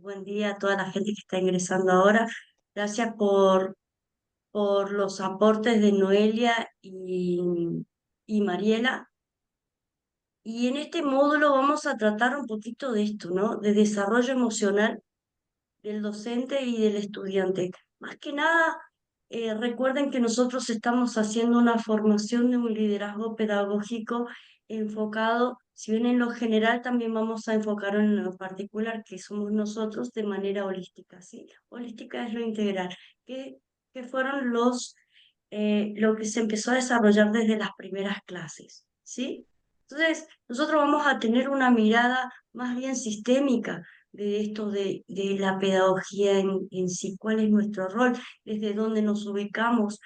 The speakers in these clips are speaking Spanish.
Buen día a toda la gente que está ingresando ahora. Gracias por los aportes de Noelia y Mariela. Y en este módulo vamos a tratar un poquito de esto, ¿no? De desarrollo emocional del docente y del estudiante. Más que nada, recuerden que nosotros estamos haciendo una formación de un liderazgo pedagógico enfocado, si bien en lo general, también vamos a enfocar en lo particular, que somos nosotros de manera holística, ¿sí? Holística es lo integral, que, que fueron lo que se empezó a desarrollar desde las primeras clases, ¿sí? Entonces, nosotros vamos a tener una mirada más bien sistémica de esto de la pedagogía en sí, cuál es nuestro rol, desde dónde nos ubicamos,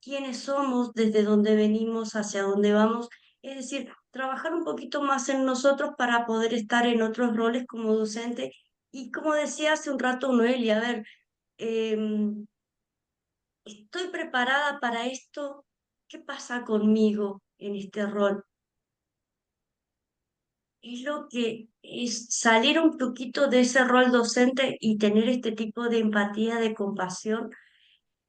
quiénes somos, desde dónde venimos, hacia dónde vamos. Es decir, trabajar un poquito más en nosotros para poder estar en otros roles como docente. Y como decía hace un rato Noelia, a ver, ¿estoy preparada para esto? ¿Qué pasa conmigo en este rol? Es lo que es salir un poquito de ese rol docente y tener este tipo de empatía, de compasión,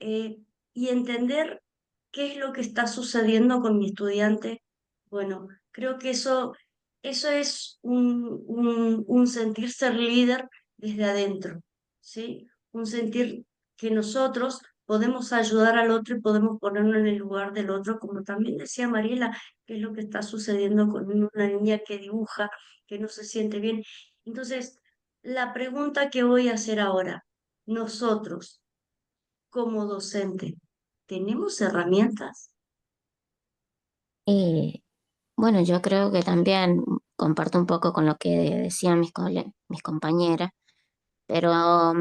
eh, y entender qué es lo que está sucediendo con mi estudiante. Bueno, creo que eso es un sentir ser líder desde adentro, ¿sí? Un sentir que nosotros podemos ayudar al otro y podemos ponernos en el lugar del otro, como también decía Mariela, qué es lo que está sucediendo con una niña que dibuja, que no se siente bien. Entonces, la pregunta que voy a hacer ahora, nosotros, como docente, ¿tenemos herramientas? Y bueno, yo creo que también comparto un poco con lo que decían mis compañeras, pero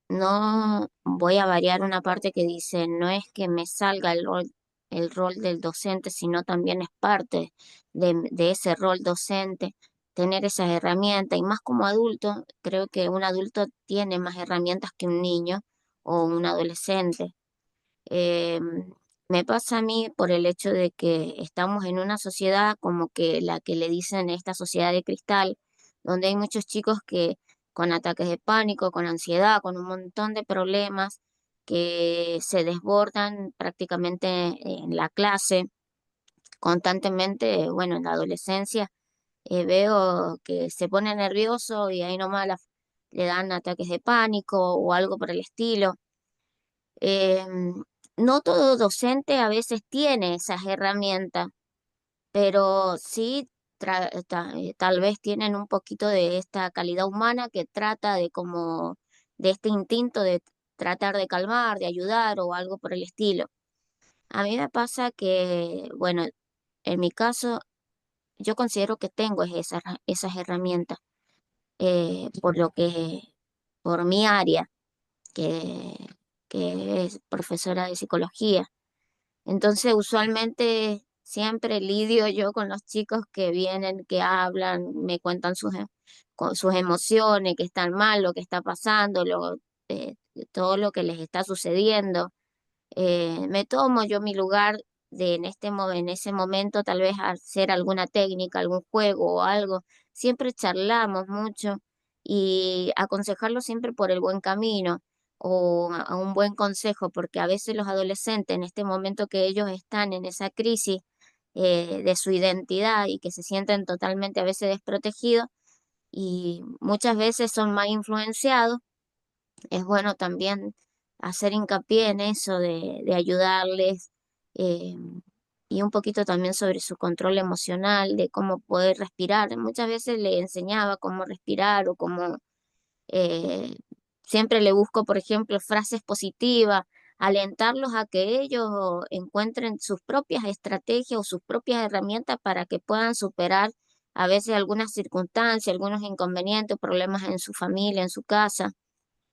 no voy a variar una parte que dice, no es que me salga el rol del docente, sino también es parte de ese rol docente, tener esas herramientas, y más como adulto, creo que un adulto tiene más herramientas que un niño o un adolescente. Eh, Me pasa a mí por el hecho de que estamos en una sociedad como que la que le dicen esta sociedad de cristal, donde hay muchos chicos que con ataques de pánico, con ansiedad, con un montón de problemas que se desbordan prácticamente en la clase constantemente. Bueno, en la adolescencia veo que se pone nervioso y ahí nomás le dan ataques de pánico o algo por el estilo. No todo docente a veces tiene esas herramientas, pero sí tal vez tienen un poquito de esta calidad humana que trata de como de este instinto de tratar de calmar, de ayudar o algo por el estilo. A mí me pasa que, bueno, en mi caso, yo considero que tengo esas herramientas, por lo que, por mi área, que, que es profesora de psicología. Entonces, usualmente siempre lidio yo con los chicos que vienen, que hablan, me cuentan con sus emociones, que están mal, lo que está pasando, eh, todo lo que les está sucediendo. Me tomo yo mi lugar de en ese momento tal vez hacer alguna técnica, algún juego o algo. Siempre charlamos mucho y aconsejarlo siempre por el buen camino o a un buen consejo, porque a veces los adolescentes en este momento que ellos están en esa crisis de su identidad y que se sienten totalmente a veces desprotegidos y muchas veces son más influenciados, es bueno también hacer hincapié en eso de ayudarles, eh, y un poquito también sobre su control emocional, de cómo poder respirar. Muchas veces le enseñaba cómo respirar o cómo eh, siempre le busco, por ejemplo, frases positivas, alentarlos a que ellos encuentren sus propias estrategias o sus propias herramientas para que puedan superar a veces algunas circunstancias, algunos inconvenientes, problemas en su familia, en su casa.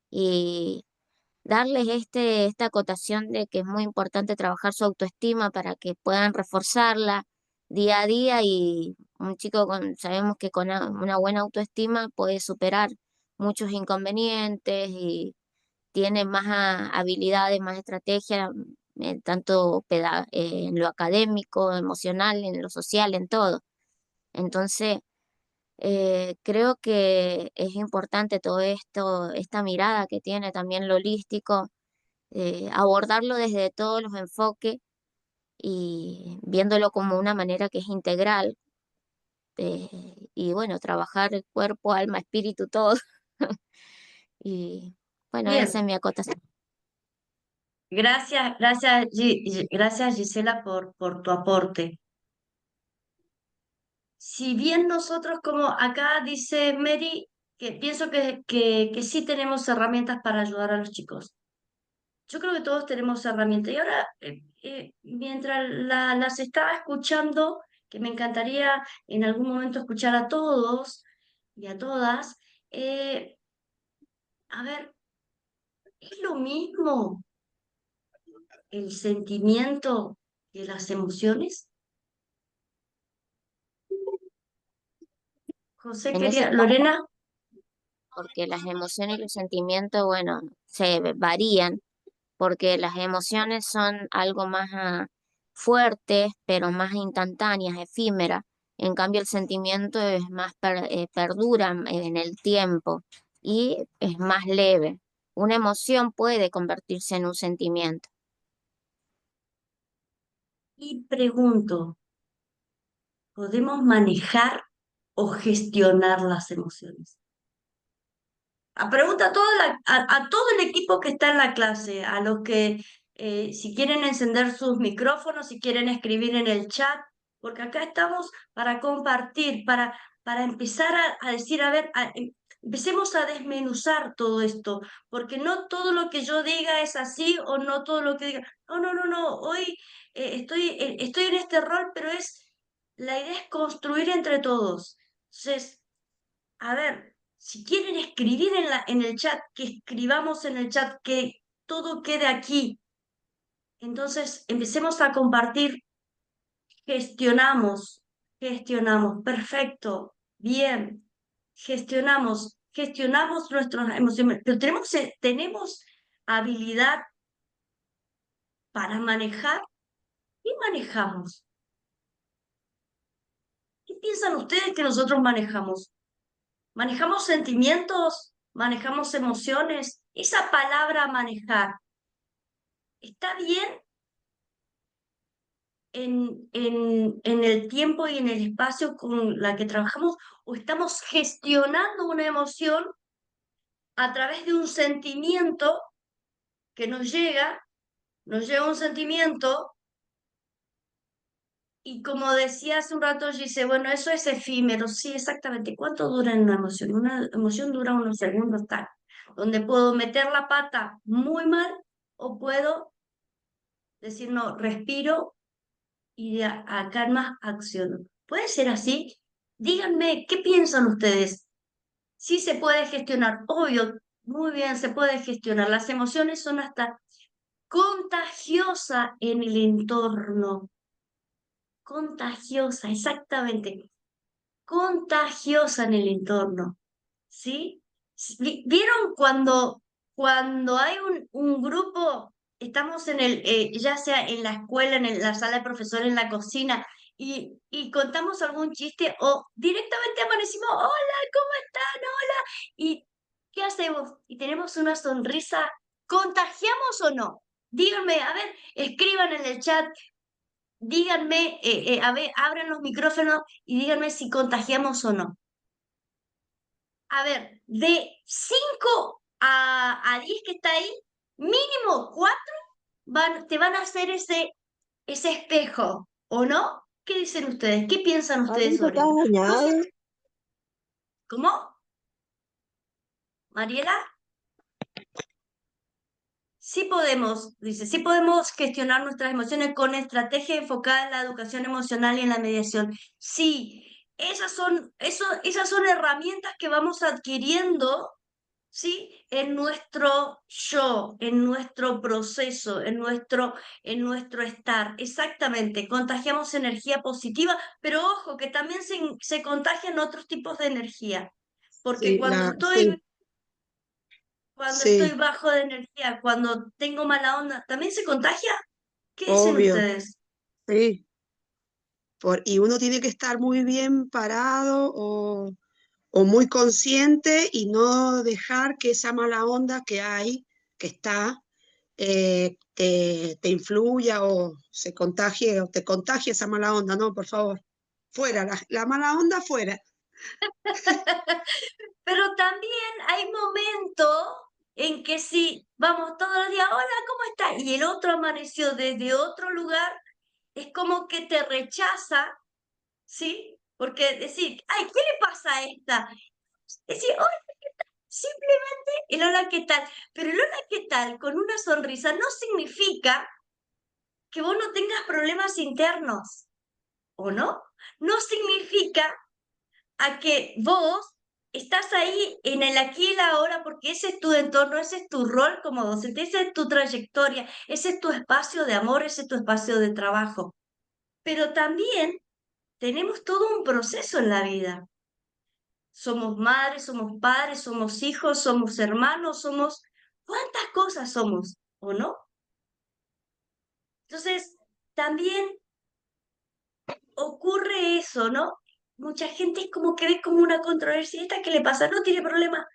Y darles esta acotación de que es muy importante trabajar su autoestima para que puedan reforzarla día a día, y un chico sabemos que con una buena autoestima puede superar muchos inconvenientes y tiene más habilidades, más estrategias, tanto en lo académico, emocional, en lo social, en todo. Entonces, Creo que es importante todo esto, esta mirada que tiene también lo holístico, abordarlo desde todos los enfoques y viéndolo como una manera que es integral, y bueno, trabajar el cuerpo, alma, espíritu, todo. Y bueno, esa es Bien, mi acotación. Gracias Gisela por tu aporte. Si bien nosotros, como acá dice Mary, que pienso que sí tenemos herramientas para ayudar a los chicos. Yo creo que todos tenemos herramientas. Y ahora, mientras las estaba escuchando, que me encantaría en algún momento escuchar a todos y a todas, eh, a ver, ¿es lo mismo el sentimiento que las emociones? José En ese quería, caso, Lorena, porque las emociones y los sentimientos, bueno, se varían, porque las emociones son algo más fuertes, pero más instantáneas, efímeras. En cambio, el sentimiento es más perdura en el tiempo y es más leve. Una emoción puede convertirse en un sentimiento. y pregunto, ¿podemos manejar o gestionar las emociones? Pregunta a, a todo el equipo que está en la clase, a los que si quieren encender sus micrófonos, si quieren escribir en el chat, porque acá estamos para compartir, para empezar a decir, a ver, empecemos a desmenuzar todo esto, porque no todo lo que yo diga es así o no todo lo que diga. No, no, no, no, hoy estoy en este rol, pero la idea es construir entre todos. Entonces, a ver, si quieren escribir en el chat, que escribamos en el chat, que todo quede aquí. Entonces, empecemos a compartir, gestionamos, gestionamos, perfecto, bien, gestionamos nuestras emociones, pero tenemos habilidad para manejar y manejamos. ¿Qué piensan ustedes que nosotros manejamos? ¿Manejamos sentimientos? ¿Manejamos emociones? Esa palabra manejar, ¿está bien en el tiempo y en el espacio con la que trabajamos o estamos gestionando una emoción a través de un sentimiento que nos llega un sentimiento y como decía hace un rato, dice, bueno, eso es efímero, sí, exactamente. ¿Cuánto dura en una emoción? Una emoción dura unos segundos, tal, donde puedo meter la pata muy mal o puedo decir, no, respiro y de acá en más acción. ¿Puede ser así? Díganme, ¿qué piensan ustedes? Sí se puede gestionar, obvio, muy bien, se puede gestionar. Las emociones son hasta contagiosa en el entorno. Contagiosa, exactamente. Contagiosa en el entorno. ¿Sí? ¿Vieron cuando hay un grupo, estamos ya sea en la escuela, en la sala de profesores, en la cocina, y contamos algún chiste o directamente amanecimos, hola, ¿cómo están? Hola. ¿Y qué hacemos? Y tenemos una sonrisa, ¿contagiamos o no? Díganme, a ver, escriban en el chat, díganme, a ver, abran los micrófonos y díganme si contagiamos o no. A ver, de 5 a 10 que está ahí, mínimo 4 te van a hacer ese espejo, ¿o no? ¿Qué dicen ustedes? ¿Qué piensan ustedes Adentro sobre está esto? Entonces, dañado. ¿cómo? ¿Mariela? Sí podemos, dice, sí podemos gestionar nuestras emociones con estrategia enfocada en la educación emocional y en la mediación. Sí, esas son herramientas que vamos adquiriendo, ¿sí? En nuestro yo, en nuestro proceso, en nuestro estar. Exactamente, contagiamos energía positiva, pero ojo, que también se contagian otros tipos de energía, porque Sí, cuando estoy sí, bajo de energía, cuando tengo mala onda, ¿también se contagia? ¿Qué dicen obvio, ustedes? sí. Y uno tiene que estar muy bien parado o o muy consciente y no dejar que esa mala onda que hay, que está, te influya o se contagie o te contagie esa mala onda, no, por favor, fuera, la mala onda fuera. Pero también hay momentos en que si vamos todos los días, hola, ¿cómo estás? Y el otro amaneció desde otro lugar, es como que te rechaza, ¿sí? Porque decir, ay, ¿qué le pasa a esta? Decir, hola, simplemente el hola, ¿qué tal? Pero el hola, ¿qué tal? Con una sonrisa no significa que vos no tengas problemas internos, ¿o no? No significa a que vos estás ahí en el aquí y el ahora porque ese es tu entorno, ese es tu rol como docente, esa es tu trayectoria, ese es tu espacio de amor, ese es tu espacio de trabajo. Pero también tenemos todo un proceso en la vida. Somos madres, somos padres, somos hijos, somos hermanos, somos... ¿Cuántas cosas somos, o no? Entonces, también ocurre eso, ¿no? Mucha gente es como que ve como una controversia. ¿Esta qué le pasa? No tiene problema.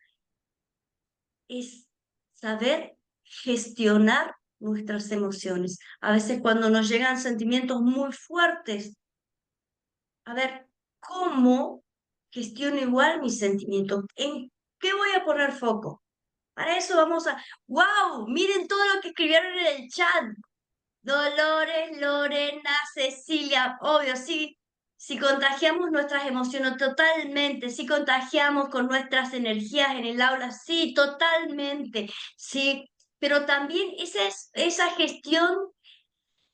Es saber gestionar nuestras emociones. A veces cuando nos llegan sentimientos muy fuertes, a ver, ¿cómo gestiono igual mis sentimientos? ¿En qué voy a poner foco? Para eso vamos a... ¡Wow! Miren todo lo que escribieron en el chat. Dolores, Lorena, Cecilia, obvio, sí, si contagiamos nuestras emociones totalmente, si contagiamos con nuestras energías en el aula, sí, totalmente, sí, pero también esa gestión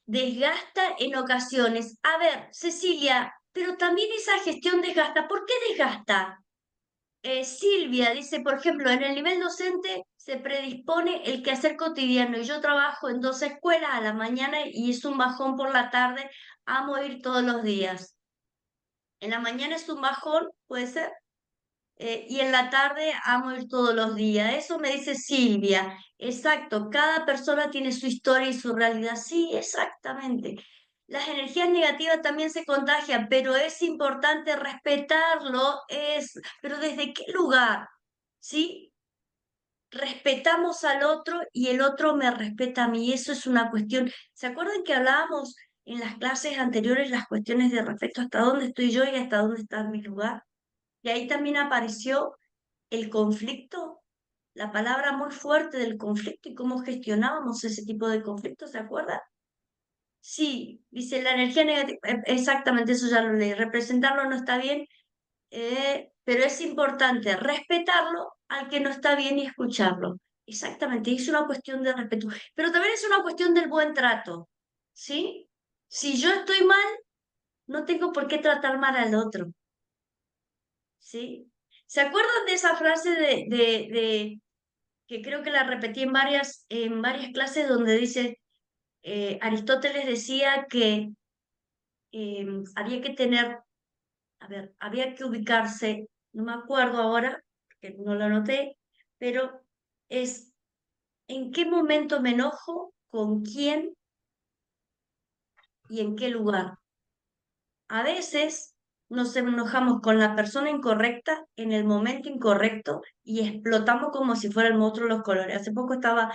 desgasta en ocasiones. A ver, Cecilia, pero también esa gestión desgasta. ¿Por qué desgasta? Silvia dice, por ejemplo, en el nivel docente se predispone el quehacer cotidiano y yo trabajo en 2 escuelas a la mañana y es un bajón por la tarde, amo ir todos los días. En la mañana es un bajón, puede ser, y en la tarde amo ir todos los días. Eso me dice Silvia. Exacto, cada persona tiene su historia y su realidad. Sí, exactamente. Las energías negativas también se contagian, pero es importante respetarlo, pero ¿desde qué lugar? ¿Sí? Respetamos al otro y el otro me respeta a mí. Eso es una cuestión. ¿Se acuerdan que hablábamos en las clases anteriores las cuestiones de respeto? ¿Hasta dónde estoy yo y hasta dónde está mi lugar? Y ahí también apareció el conflicto, la palabra muy fuerte del conflicto y cómo gestionábamos ese tipo de conflictos, ¿se acuerdan? Sí, dice la energía negativa, exactamente eso ya lo leí, representarlo no está bien, pero es importante respetarlo al que no está bien y escucharlo. Exactamente, es una cuestión de respeto, pero también es una cuestión del buen trato, ¿sí? Si yo estoy mal, no tengo por qué tratar mal al otro, ¿sí? ¿Se acuerdan de esa frase de que creo que la repetí en varias clases donde dice, Aristóteles decía que había que tener, a ver, había que ubicarse, no me acuerdo ahora, que no lo anoté, pero es en qué momento me enojo, con quién y en qué lugar. A veces nos enojamos con la persona incorrecta en el momento incorrecto y explotamos como si fuera el monstruo de los colores. Hace poco estaba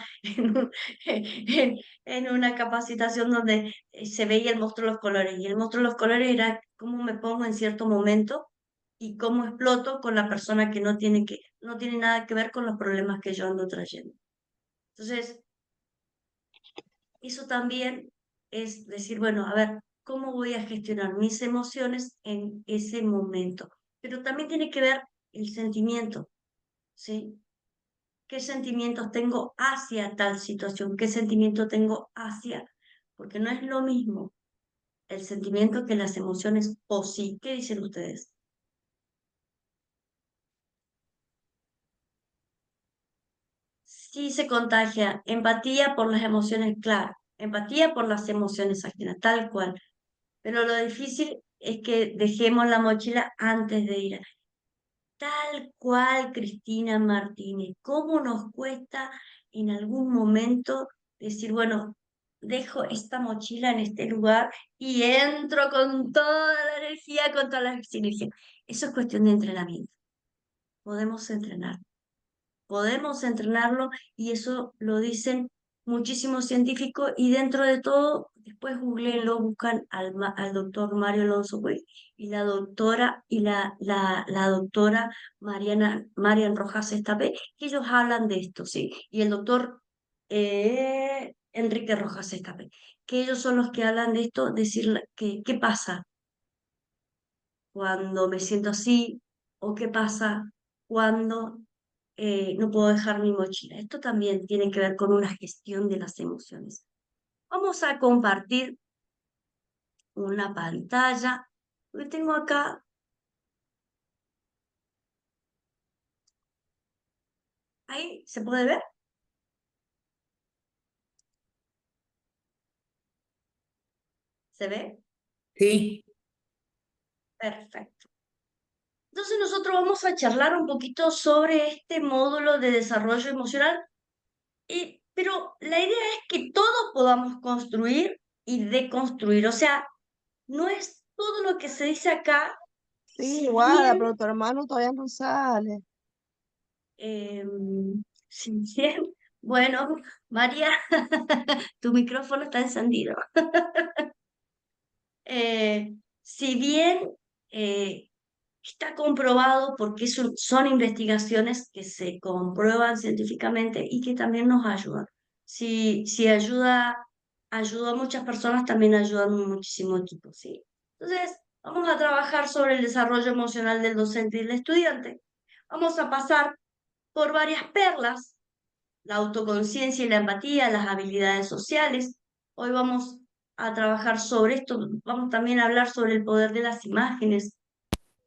en una capacitación donde se veía el monstruo de los colores y el monstruo de los colores era cómo me pongo en cierto momento y cómo exploto con la persona que no tiene nada que ver con los problemas que yo ando trayendo. Entonces, eso también es decir, bueno, a ver, ¿cómo voy a gestionar mis emociones en ese momento? Pero también tiene que ver el sentimiento, ¿sí? ¿Qué sentimientos tengo hacia tal situación? ¿Qué sentimiento tengo hacia? Porque no es lo mismo el sentimiento que las emociones o sí. ¿Qué dicen ustedes? Sí se contagia empatía por las emociones, claro, empatía por las emociones ajenas, tal cual. Pero lo difícil es que dejemos la mochila antes de ir. Tal cual, Cristina Martínez. ¿Cómo nos cuesta en algún momento decir, bueno, dejo esta mochila en este lugar y entro con toda la energía, con toda la sinergia? Eso es cuestión de entrenamiento. podemos entrenar. Podemos entrenarlo y eso lo dicen muchísimos científicos y dentro de todo, después googleenlo, buscan al doctor Mario Alonso Puig y la doctora la doctora Marian Rojas Estapé, que ellos hablan de esto, ¿sí? Y el doctor Enrique Rojas Estapé, que ellos son los que hablan de esto, decir que qué pasa cuando me siento así o qué pasa cuando no puedo dejar mi mochila. Esto también tiene que ver con una gestión de las emociones. Vamos a compartir una pantalla. Lo tengo acá. Ahí, ¿se puede ver? ¿Se ve? Sí. Perfecto. Entonces nosotros vamos a charlar un poquito sobre este módulo de desarrollo emocional, pero la idea es que todos podamos construir y deconstruir. O sea, no es todo lo que se dice acá, Sí, si guarda, bien pero tu hermano todavía no sale. si bien, bueno, María, tu micrófono está encendido. Si bien eh, está comprobado porque son investigaciones que se comprueban científicamente y que también nos ayudan. Si ayuda a muchas personas, también ayudan muchísimo equipo, ¿sí? Entonces, vamos a trabajar sobre el desarrollo emocional del docente y del estudiante. Vamos a pasar por varias perlas, la autoconciencia y la empatía, las habilidades sociales. Hoy vamos a trabajar sobre esto, vamos también a hablar sobre el poder de las imágenes,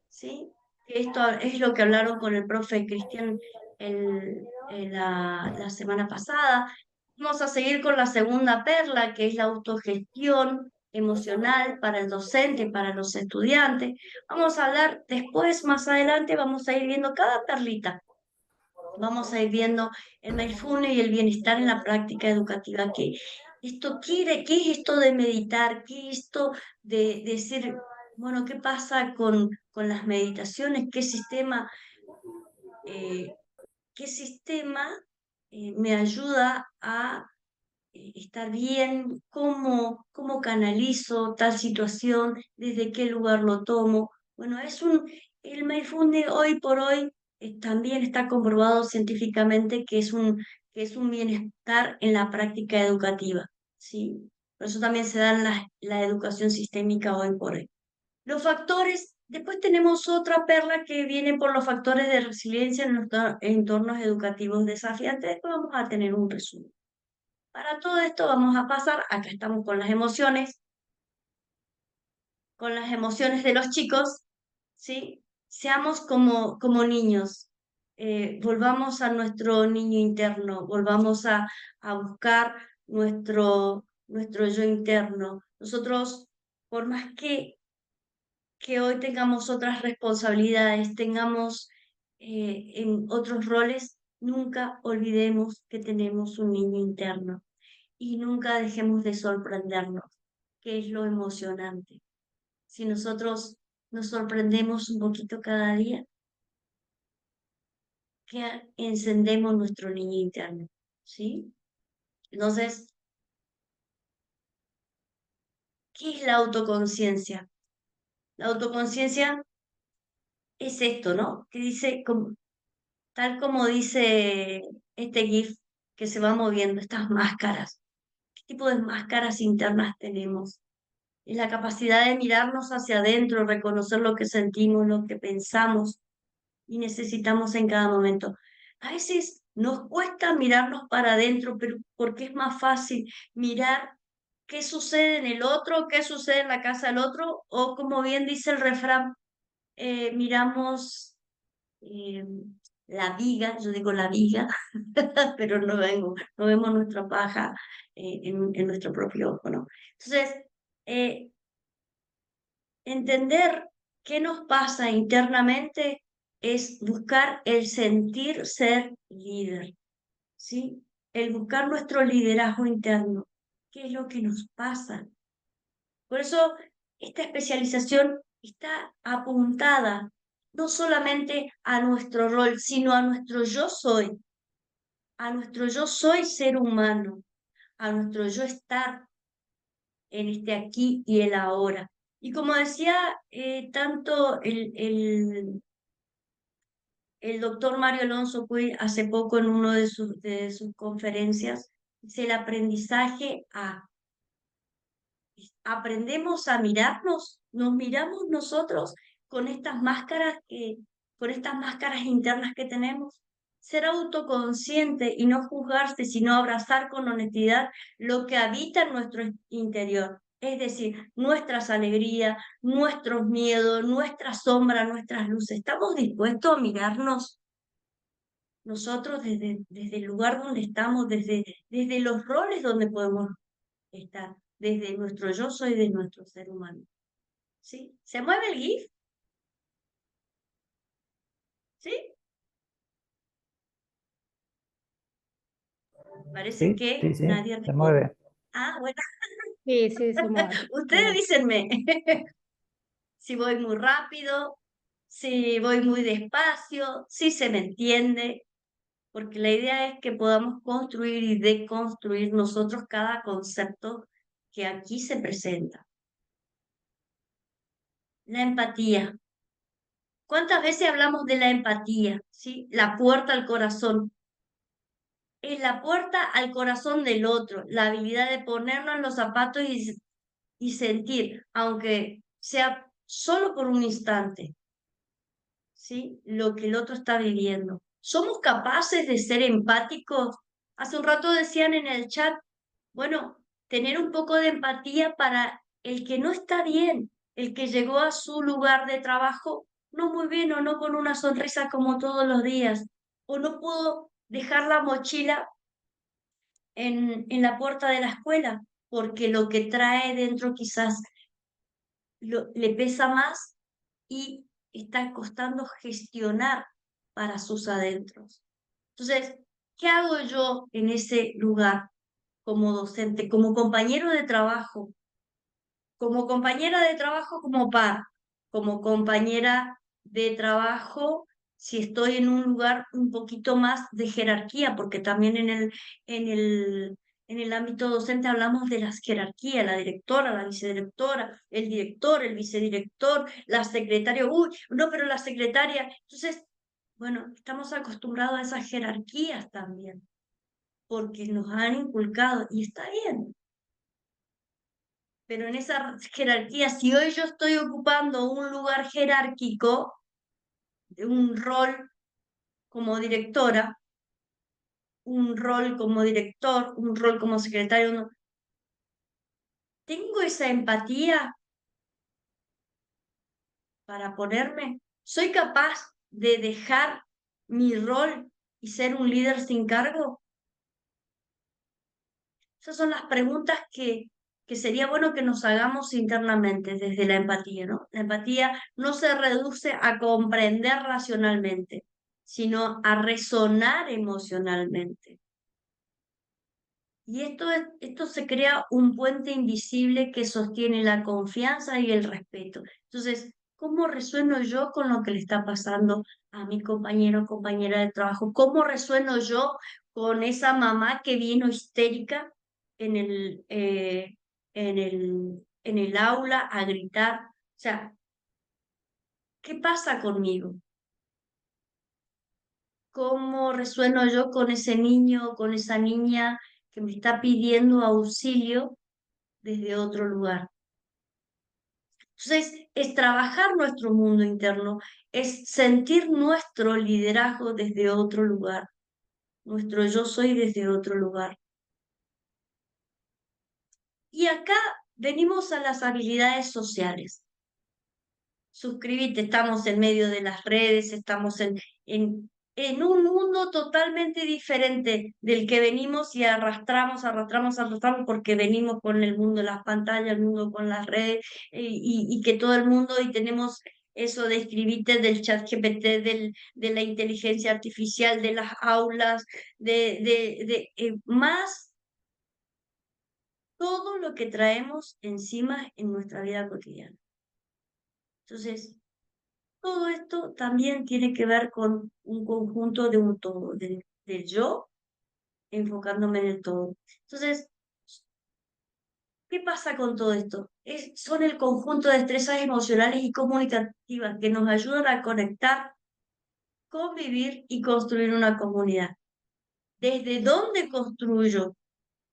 ¿sí? Esto es lo que hablaron con el profe Cristian la semana pasada. Vamos a seguir con la segunda perla, que es la autogestión emocional para el docente, para los estudiantes. Vamos a hablar después, más adelante, vamos a ir viendo cada perlita. Vamos a ir viendo el mindfulness y el bienestar en la práctica educativa. ¿Qué es esto de meditar? ¿Qué es esto de decir, bueno, qué pasa con las meditaciones? Eh, qué sistema me ayuda a estar bien? ¿Cómo canalizo tal situación? ¿Desde qué lugar lo tomo? Bueno, el mindfulness hoy por hoy también está comprobado científicamente que es un bienestar en la práctica educativa, ¿sí? Por eso también se da la educación sistémica hoy por hoy. Los factores, después tenemos otra perla que viene por los factores de resiliencia en nuestros entornos educativos desafiantes. Después vamos a tener un resumen. Para todo esto vamos a pasar, acá estamos con las emociones de los chicos, ¿sí? Seamos como niños, volvamos a nuestro niño interno, volvamos a buscar nuestro yo interno. Nosotros, por más que hoy tengamos otras responsabilidades, tengamos en otros roles, nunca olvidemos que tenemos un niño interno y nunca dejemos de sorprendernos, que es lo emocionante. Si nosotros nos sorprendemos un poquito cada día, que encendemos nuestro niño interno, ¿sí? Entonces, ¿qué es la autoconciencia? La autoconciencia es esto, ¿no? Que dice, tal como dice este GIF que se va moviendo, estas máscaras. ¿Qué tipo de máscaras internas tenemos? Es la capacidad de mirarnos hacia adentro, reconocer lo que sentimos, lo que pensamos y necesitamos en cada momento. A veces nos cuesta mirarnos para adentro, pero porque es más fácil mirar qué sucede en el otro, qué sucede en la casa del otro, o como bien dice el refrán, miramos eh, la viga, yo digo la viga, pero no vemos nuestra paja en nuestro propio ojo, ¿no? Entonces, eh, entender qué nos pasa internamente es buscar el sentir ser líder, ¿sí? El buscar nuestro liderazgo interno. ¿Qué es lo que nos pasa? Por eso esta especialización está apuntada no solamente a nuestro rol, sino a nuestro yo soy, a nuestro yo soy ser humano, a nuestro yo estar en este aquí y el ahora. Y como decía tanto el doctor Mario Alonso Puig hace poco en una de sus conferencias, dice el aprendizaje a aprendemos a mirarnos, nos miramos nosotros con estas máscaras con estas máscaras internas que tenemos. Ser autoconsciente y no juzgarse, sino abrazar con honestidad lo que habita en nuestro interior. Es decir, nuestras alegrías, nuestros miedos, nuestra sombra, nuestras luces. ¿Estamos dispuestos a mirarnos nosotros desde el lugar donde estamos, desde los roles donde podemos estar, desde nuestro yo soy de nuestro ser humano? ¿Sí? ¿Se mueve el GIF? ¿Sí? Parece Sí, que sí, sí, nadie se responde. mueve. Ah, bueno, Sí, sí, se mueve. ustedes dícenme si voy muy rápido, si voy muy despacio, si se me entiende, porque la idea es que podamos construir y deconstruir nosotros cada concepto que aquí se presenta. La empatía. ¿Cuántas veces hablamos de la empatía? ¿Sí? La puerta al corazón. Es la puerta al corazón del otro, la habilidad de ponernos en los zapatos y sentir, aunque sea solo por un instante, ¿sí? Lo que el otro está viviendo. ¿Somos capaces de ser empáticos? Hace un rato decían en el chat, bueno, tener un poco de empatía para el que no está bien, el que llegó a su lugar de trabajo no muy bien o no con una sonrisa como todos los días, o no pudo dejar la mochila en la puerta de la escuela, porque lo que trae dentro quizás le pesa más y está costando gestionar para sus adentros. Entonces, ¿qué hago yo en ese lugar como docente, como compañero de trabajo, como compañera de trabajo, como par, como compañera de trabajo, si estoy en un lugar un poquito más de jerarquía, porque también en el, en el ámbito docente hablamos de las jerarquías, la directora, la vicedirectora, el director, el vicedirector, la secretaria, uy, no, pero la secretaria. Entonces, bueno, estamos acostumbrados a esas jerarquías también, porque nos han inculcado y está bien. Pero en esa jerarquía, si hoy yo estoy ocupando un lugar jerárquico, un rol como directora, un rol como director, un rol como secretario, ¿tengo esa empatía para ponerme? ¿Soy capaz de dejar mi rol y ser un líder sin cargo? Esas son las preguntas que sería bueno que nos hagamos internamente desde la empatía, ¿no? La empatía no se reduce a comprender racionalmente, sino a resonar emocionalmente. Y esto se crea un puente invisible que sostiene la confianza y el respeto. Entonces, ¿cómo resueno yo con lo que le está pasando a mi compañero o compañera de trabajo? ¿Cómo resueno yo con esa mamá que vino histérica en en el aula a gritar? O sea, ¿qué pasa conmigo? ¿Cómo resueno yo con ese niño o con esa niña que me está pidiendo auxilio desde otro lugar? Entonces, es trabajar nuestro mundo interno, es sentir nuestro liderazgo desde otro lugar, nuestro yo soy desde otro lugar. Y acá venimos a las habilidades sociales. Suscríbete, estamos en medio de las redes, estamos en un mundo totalmente diferente del que venimos y arrastramos, porque venimos con el mundo de las pantallas, el mundo con las redes, y que todo el mundo, y tenemos eso de escribirte del chat GPT, de la inteligencia artificial, de las aulas, más todo lo que traemos encima en nuestra vida cotidiana. Entonces, todo esto también tiene que ver con un conjunto de un todo, del yo, enfocándome en el todo. Entonces, ¿qué pasa con todo esto? Son el conjunto de destrezas emocionales y comunicativas que nos ayudan a conectar, convivir y construir una comunidad. ¿Desde dónde construyo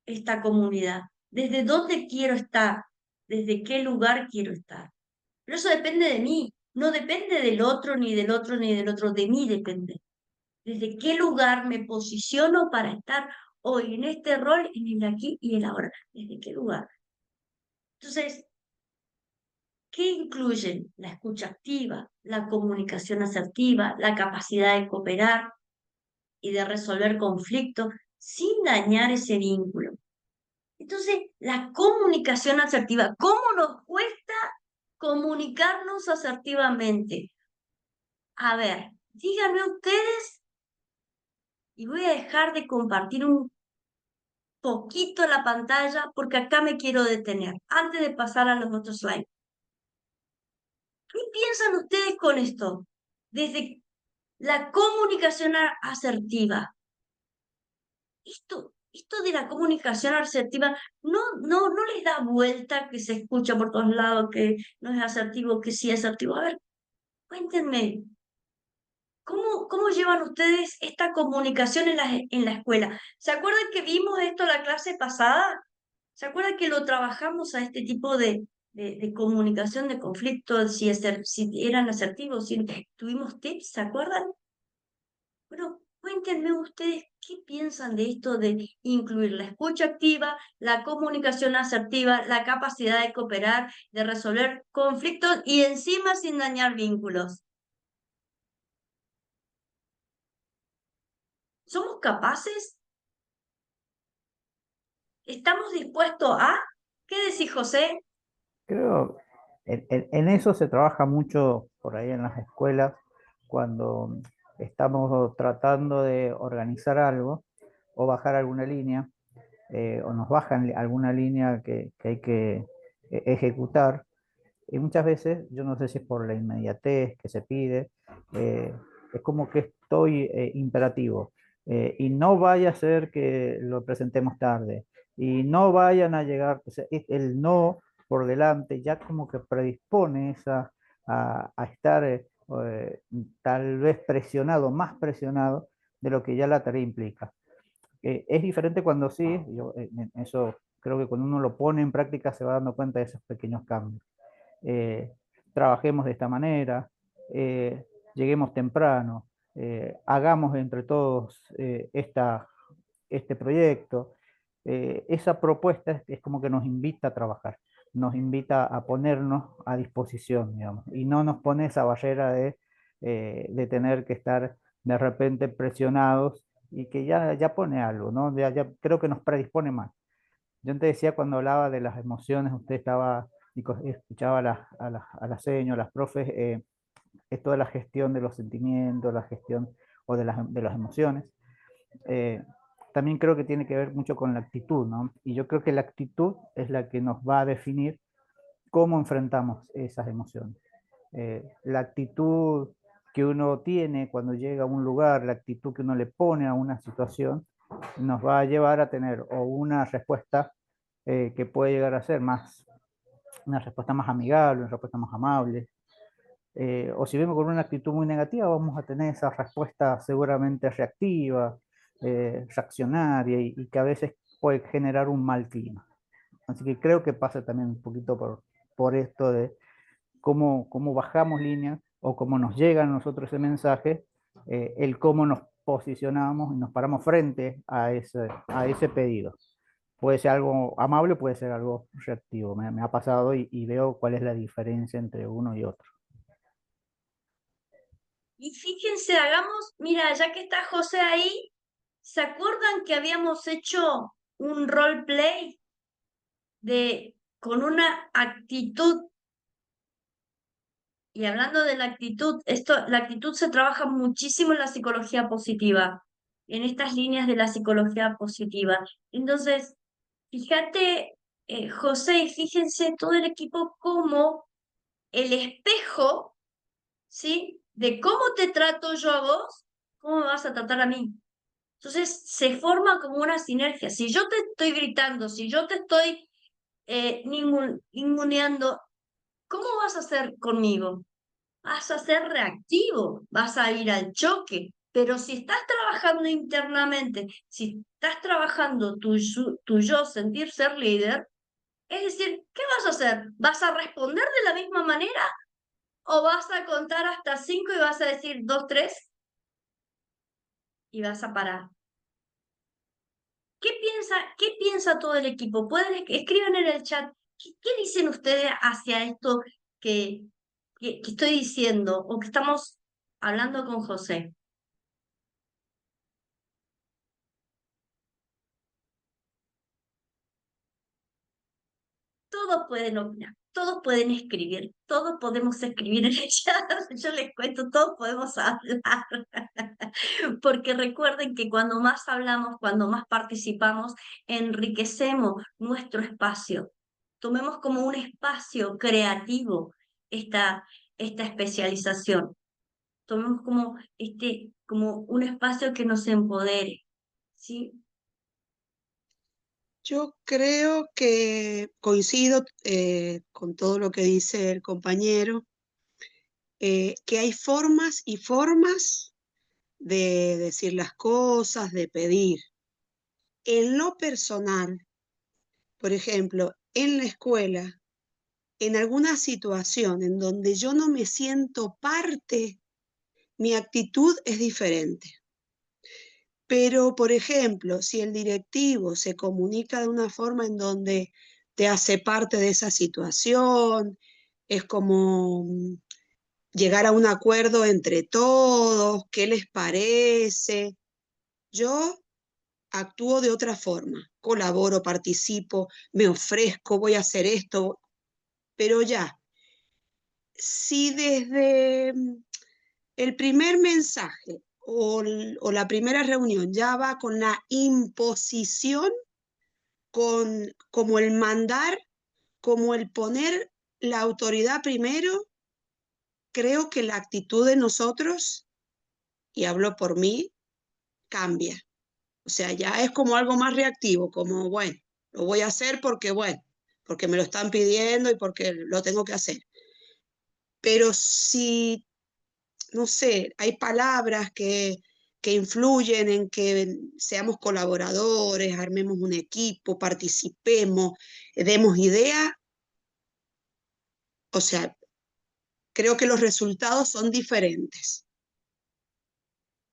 esta comunidad? ¿Desde dónde quiero estar? ¿Desde qué lugar quiero estar? Pero eso depende de mí, no depende del otro, ni del otro, ni del otro, de mí depende. ¿Desde qué lugar me posiciono para estar hoy en este rol, en el aquí y el ahora? ¿Desde qué lugar? Entonces, ¿qué incluyen? La escucha activa, la comunicación asertiva, la capacidad de cooperar y de resolver conflictos sin dañar ese vínculo. Entonces, la comunicación asertiva, ¿cómo nos cuesta comunicarnos asertivamente? A ver, díganme ustedes, y voy a dejar de compartir un poquito la pantalla porque acá me quiero detener antes de pasar a los otros slides. ¿Qué piensan ustedes con esto? Desde la comunicación asertiva. Esto de la comunicación asertiva no les da vuelta que se escucha por todos lados, que no es asertivo, que sí es asertivo. A ver, cuéntenme, ¿cómo llevan ustedes esta comunicación en la escuela? ¿Se acuerdan que vimos esto la clase pasada? ¿Se acuerdan que lo trabajamos a este tipo de comunicación de conflicto, si eran asertivos, si tuvimos tips, ¿se acuerdan? Bueno, cuéntenme ustedes qué piensan de esto de incluir la escucha activa, la comunicación asertiva, la capacidad de cooperar, de resolver conflictos y encima sin dañar vínculos. ¿Somos capaces? ¿Estamos dispuestos a? ¿Qué decís, José? Creo, en eso se trabaja mucho por ahí en las escuelas cuando estamos tratando de organizar algo o bajar alguna línea, o nos bajan alguna línea que hay que ejecutar. Y muchas veces, yo no sé si es por la inmediatez que se pide, es como que estoy imperativo. Y no vaya a ser que lo presentemos tarde. Y no vayan a llegar, o sea, el no por delante ya como que predispone a estar eh, tal vez presionado, más presionado de lo que ya la tarea implica. Es diferente cuando sí, yo, eso creo que cuando uno lo pone en práctica se va dando cuenta de esos pequeños cambios. eh, Trabajemos de esta manera, lleguemos temprano, hagamos entre todos este proyecto. Esa propuesta es como que nos invita a trabajar, nos invita a ponernos a disposición, digamos, y no nos pone esa barrera de tener que estar de repente presionados y que ya pone algo, ¿no? Ya creo que nos predispone más. Yo antes decía cuando hablaba de las emociones, usted estaba y escuchaba a las señas, a las profes, esto de la gestión de los sentimientos, la gestión o de las emociones. eh, También creo que tiene que ver mucho con la actitud, ¿no? Y yo creo que la actitud es la que nos va a definir cómo enfrentamos esas emociones. La actitud que uno tiene cuando llega a un lugar, la actitud que uno le pone a una situación, nos va a llevar a tener o una respuesta que puede llegar a ser una respuesta más amigable, una respuesta más amable. O si vemos con una actitud muy negativa, vamos a tener esa respuesta seguramente reactiva, reaccionaria y que a veces puede generar un mal clima. Así que creo que pasa también un poquito por esto de cómo bajamos líneas o cómo nos llega a nosotros ese mensaje, el cómo nos posicionamos y nos paramos frente a ese pedido. Puede ser algo amable, puede ser algo reactivo. Me ha pasado y veo cuál es la diferencia entre uno y otro. Y fíjense, mira, ya que está José ahí, ¿se acuerdan que habíamos hecho un roleplay con una actitud? Y hablando de la actitud, la actitud se trabaja muchísimo en la psicología positiva, en estas líneas de la psicología positiva. Entonces, fíjate, José, y fíjense todo el equipo cómo el espejo ¿sí? De cómo te trato yo a vos, cómo me vas a tratar a mí. Entonces se forma como una sinergia. Si yo te estoy gritando, si yo te estoy ninguneando, ¿cómo vas a hacer conmigo? Vas a ser reactivo, vas a ir al choque. Pero si estás trabajando internamente, si estás trabajando tu yo, sentir ser líder, es decir, ¿qué vas a hacer? ¿Vas a responder de la misma manera o vas a contar hasta 5 y vas a decir 2, 3 y vas a parar? ¿Qué piensa todo el equipo? Pueden escriban en el chat. ¿Qué dicen ustedes hacia esto que, que estoy diciendo o que estamos hablando con José? Todos pueden opinar, todos pueden escribir, todos podemos escribir en el chat. Yo les cuento, todos podemos hablar. Porque recuerden que cuando más hablamos, cuando más participamos, enriquecemos nuestro espacio. Tomemos como un espacio creativo esta especialización. Tomemos como un espacio que nos empodere, ¿sí? Yo creo que coincido con todo lo que dice el compañero, que hay formas y formas de decir las cosas, de pedir. En lo personal, por ejemplo, en la escuela, en alguna situación en donde yo no me siento parte, mi actitud es diferente. Pero, por ejemplo, si el directivo se comunica de una forma en donde te hace parte de esa situación, es como llegar a un acuerdo entre todos, ¿qué les parece? Yo actúo de otra forma, colaboro, participo, me ofrezco, voy a hacer esto, pero ya, si desde el primer mensaje o la primera reunión ya va con la imposición, como el mandar, como el poner la autoridad primero, creo que la actitud de nosotros, y hablo por mí, cambia. O sea, ya es como algo más reactivo, como, bueno, lo voy a hacer porque, bueno, porque me lo están pidiendo y porque lo tengo que hacer. Pero si, no sé, hay palabras que influyen en que seamos colaboradores, armemos un equipo, participemos, demos ideas, o sea, creo que los resultados son diferentes,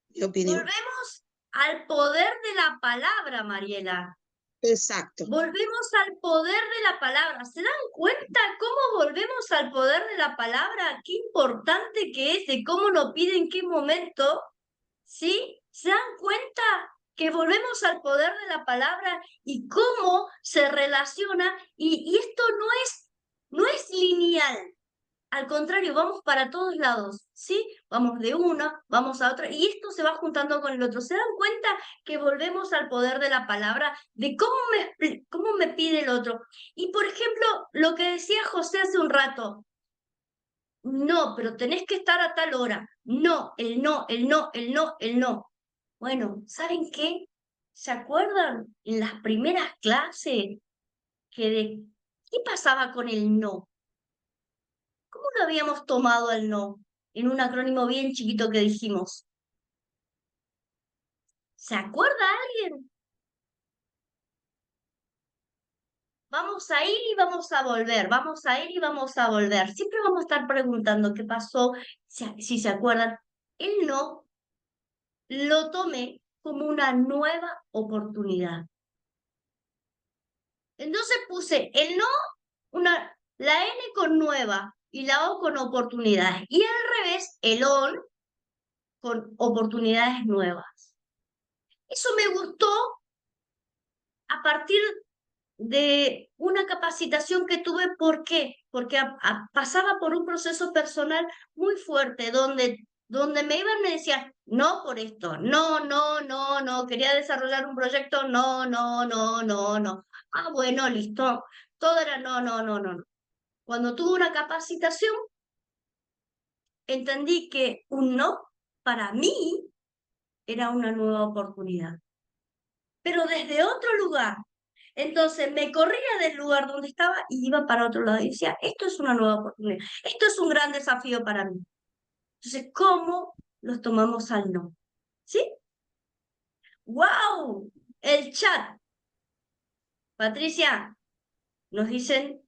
mi opinión. Volvemos al poder de la palabra, Mariela. Exacto. Volvemos al poder de la palabra. ¿Se dan cuenta cómo volvemos al poder de la palabra? Qué importante que es, de cómo nos pide en qué momento. ¿Sí? ¿Se dan cuenta que volvemos al poder de la palabra y cómo se relaciona? Y esto no es lineal. Al contrario, vamos para todos lados, ¿sí? Vamos de una, vamos a otra, y esto se va juntando con el otro. ¿Se dan cuenta que volvemos al poder de la palabra, de cómo me pide el otro? Y por ejemplo, lo que decía José hace un rato, no, pero tenés que estar a tal hora. No, el no, el no, el no, el no. Bueno, ¿saben qué? ¿Se acuerdan en las primeras clases qué pasaba con el no? ¿Cómo lo habíamos tomado al no? En un acrónimo bien chiquito que dijimos. ¿Se acuerda alguien? Vamos a ir y vamos a volver, vamos a ir y vamos a volver. Siempre vamos a estar preguntando qué pasó, si se acuerdan. El no lo tomé como una nueva oportunidad. Entonces puse el no, la N con nueva y la O con oportunidades. Y al revés, el on con oportunidades nuevas. Eso me gustó a partir de una capacitación que tuve. ¿Por qué? Porque pasaba por un proceso personal muy fuerte, donde me iban y me decían, no por esto, no, no, no, no, quería desarrollar un proyecto, no, no, no, no, no. Ah, bueno, listo. Todo era no, no, no, no, no. Cuando tuve una capacitación, entendí que un no para mí era una nueva oportunidad, pero desde otro lugar. Entonces me corría del lugar donde estaba y iba para otro lado y decía, esto es una nueva oportunidad, esto es un gran desafío para mí. Entonces, ¿cómo los tomamos al no? ¿Sí? ¡Wow! El chat. Patricia, nos dicen,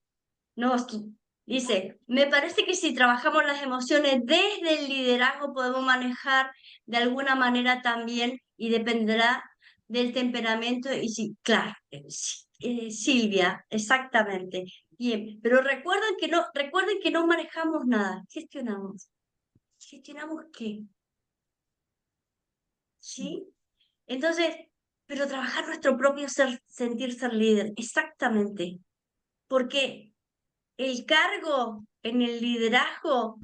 dice, me parece que si trabajamos las emociones desde el liderazgo podemos manejar de alguna manera también y dependerá del temperamento y sí, claro, Silvia, exactamente. Bien, pero recuerden que no manejamos nada, gestionamos. ¿Gestionamos qué? ¿Sí? Entonces, pero trabajar nuestro propio sentir ser líder, exactamente. Porque el cargo en el liderazgo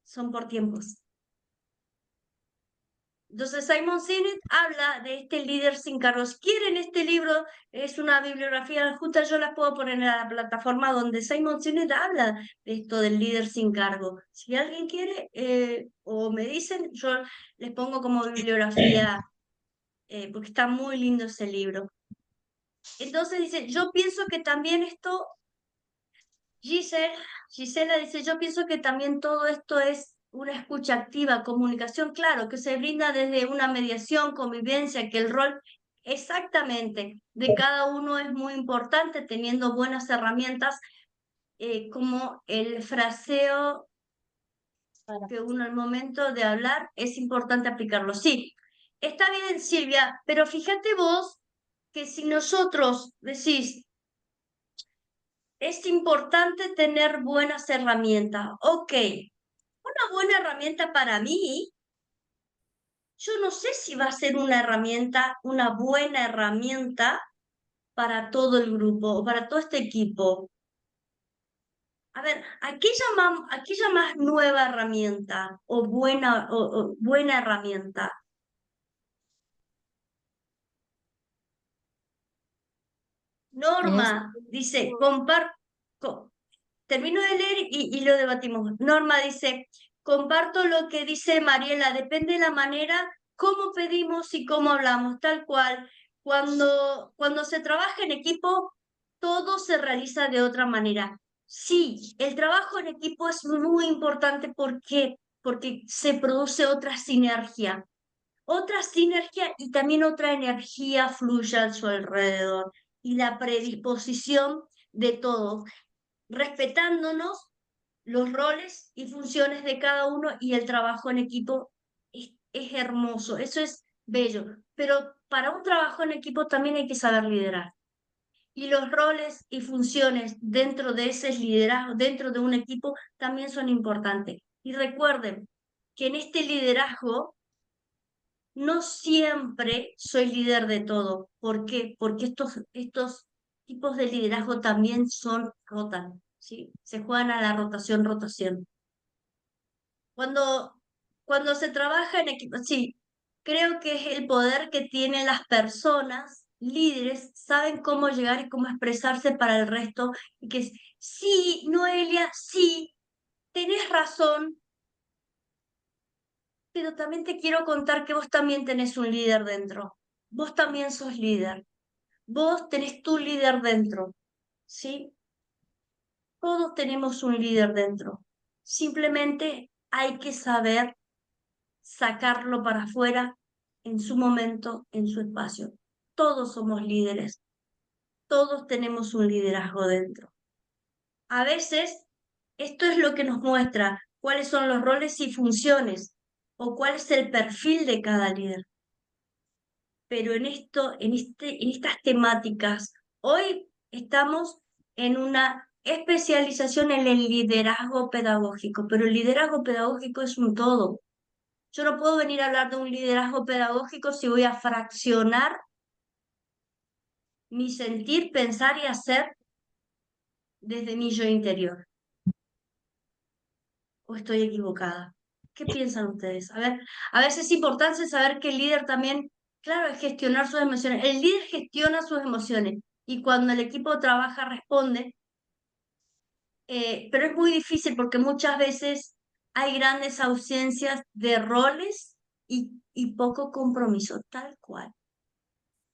son por tiempos. Entonces Simon Sinek habla de este líder sin cargos. ¿Quieren este libro? Es una bibliografía justa, yo las puedo poner en la plataforma donde Simon Sinek habla de esto del líder sin cargo. Si alguien quiere o me dicen, yo les pongo como bibliografía porque está muy lindo ese libro. Entonces dice, yo pienso que también esto Gisela dice, yo pienso que también todo esto es una escucha activa, comunicación, claro, que se brinda desde una mediación, convivencia, que el rol exactamente de cada uno es muy importante, teniendo buenas herramientas como el fraseo que uno al momento de hablar es importante aplicarlo. Sí, está bien, Silvia, pero fíjate vos que si nosotros decís, es importante tener buenas herramientas. Ok, una buena herramienta para mí, yo no sé si va a ser una herramienta, una buena herramienta para todo el grupo o para todo este equipo. A ver, ¿a qué llamas nueva herramienta o buena herramienta? Norma dice, termino de leer y lo debatimos. Norma dice, comparto lo que dice Mariela, depende de la manera cómo pedimos y cómo hablamos, tal cual. Cuando se trabaja en equipo, todo se realiza de otra manera. Sí, el trabajo en equipo es muy importante porque se produce otra sinergia y también otra energía fluye a su alrededor y la predisposición de todos respetándonos los roles y funciones de cada uno y el trabajo en equipo es hermoso, eso es bello, pero para un trabajo en equipo también hay que saber liderar. Y los roles y funciones dentro de ese liderazgo, dentro de un equipo, también son importantes. Y recuerden que en este liderazgo no siempre soy líder de todo. ¿Por qué? Porque estos tipos de liderazgo también rotan, ¿sí? Se juegan a la rotación. Cuando se trabaja en equipo, sí, creo que es el poder que tienen las personas, líderes, saben cómo llegar y cómo expresarse para el resto. Y que sí, Noelia, sí, tenés razón, pero también te quiero contar que vos también tenés un líder dentro. Vos también sos líder. Vos tenés tu líder dentro, ¿sí? Todos tenemos un líder dentro. Simplemente hay que saber sacarlo para afuera en su momento, en su espacio. Todos somos líderes. Todos tenemos un liderazgo dentro. A veces, esto es lo que nos muestra cuáles son los roles y funciones o cuál es el perfil de cada líder. Pero en estas temáticas, hoy estamos en una especialización en el liderazgo pedagógico, pero el liderazgo pedagógico es un todo. Yo no puedo venir a hablar de un liderazgo pedagógico si voy a fraccionar mi sentir, pensar y hacer desde mi yo interior. ¿O estoy equivocada? ¿Qué piensan ustedes? A veces es importante saber que el líder también, claro, es gestionar sus emociones. El líder gestiona sus emociones y cuando el equipo trabaja responde, pero es muy difícil porque muchas veces hay grandes ausencias de roles y poco compromiso, tal cual,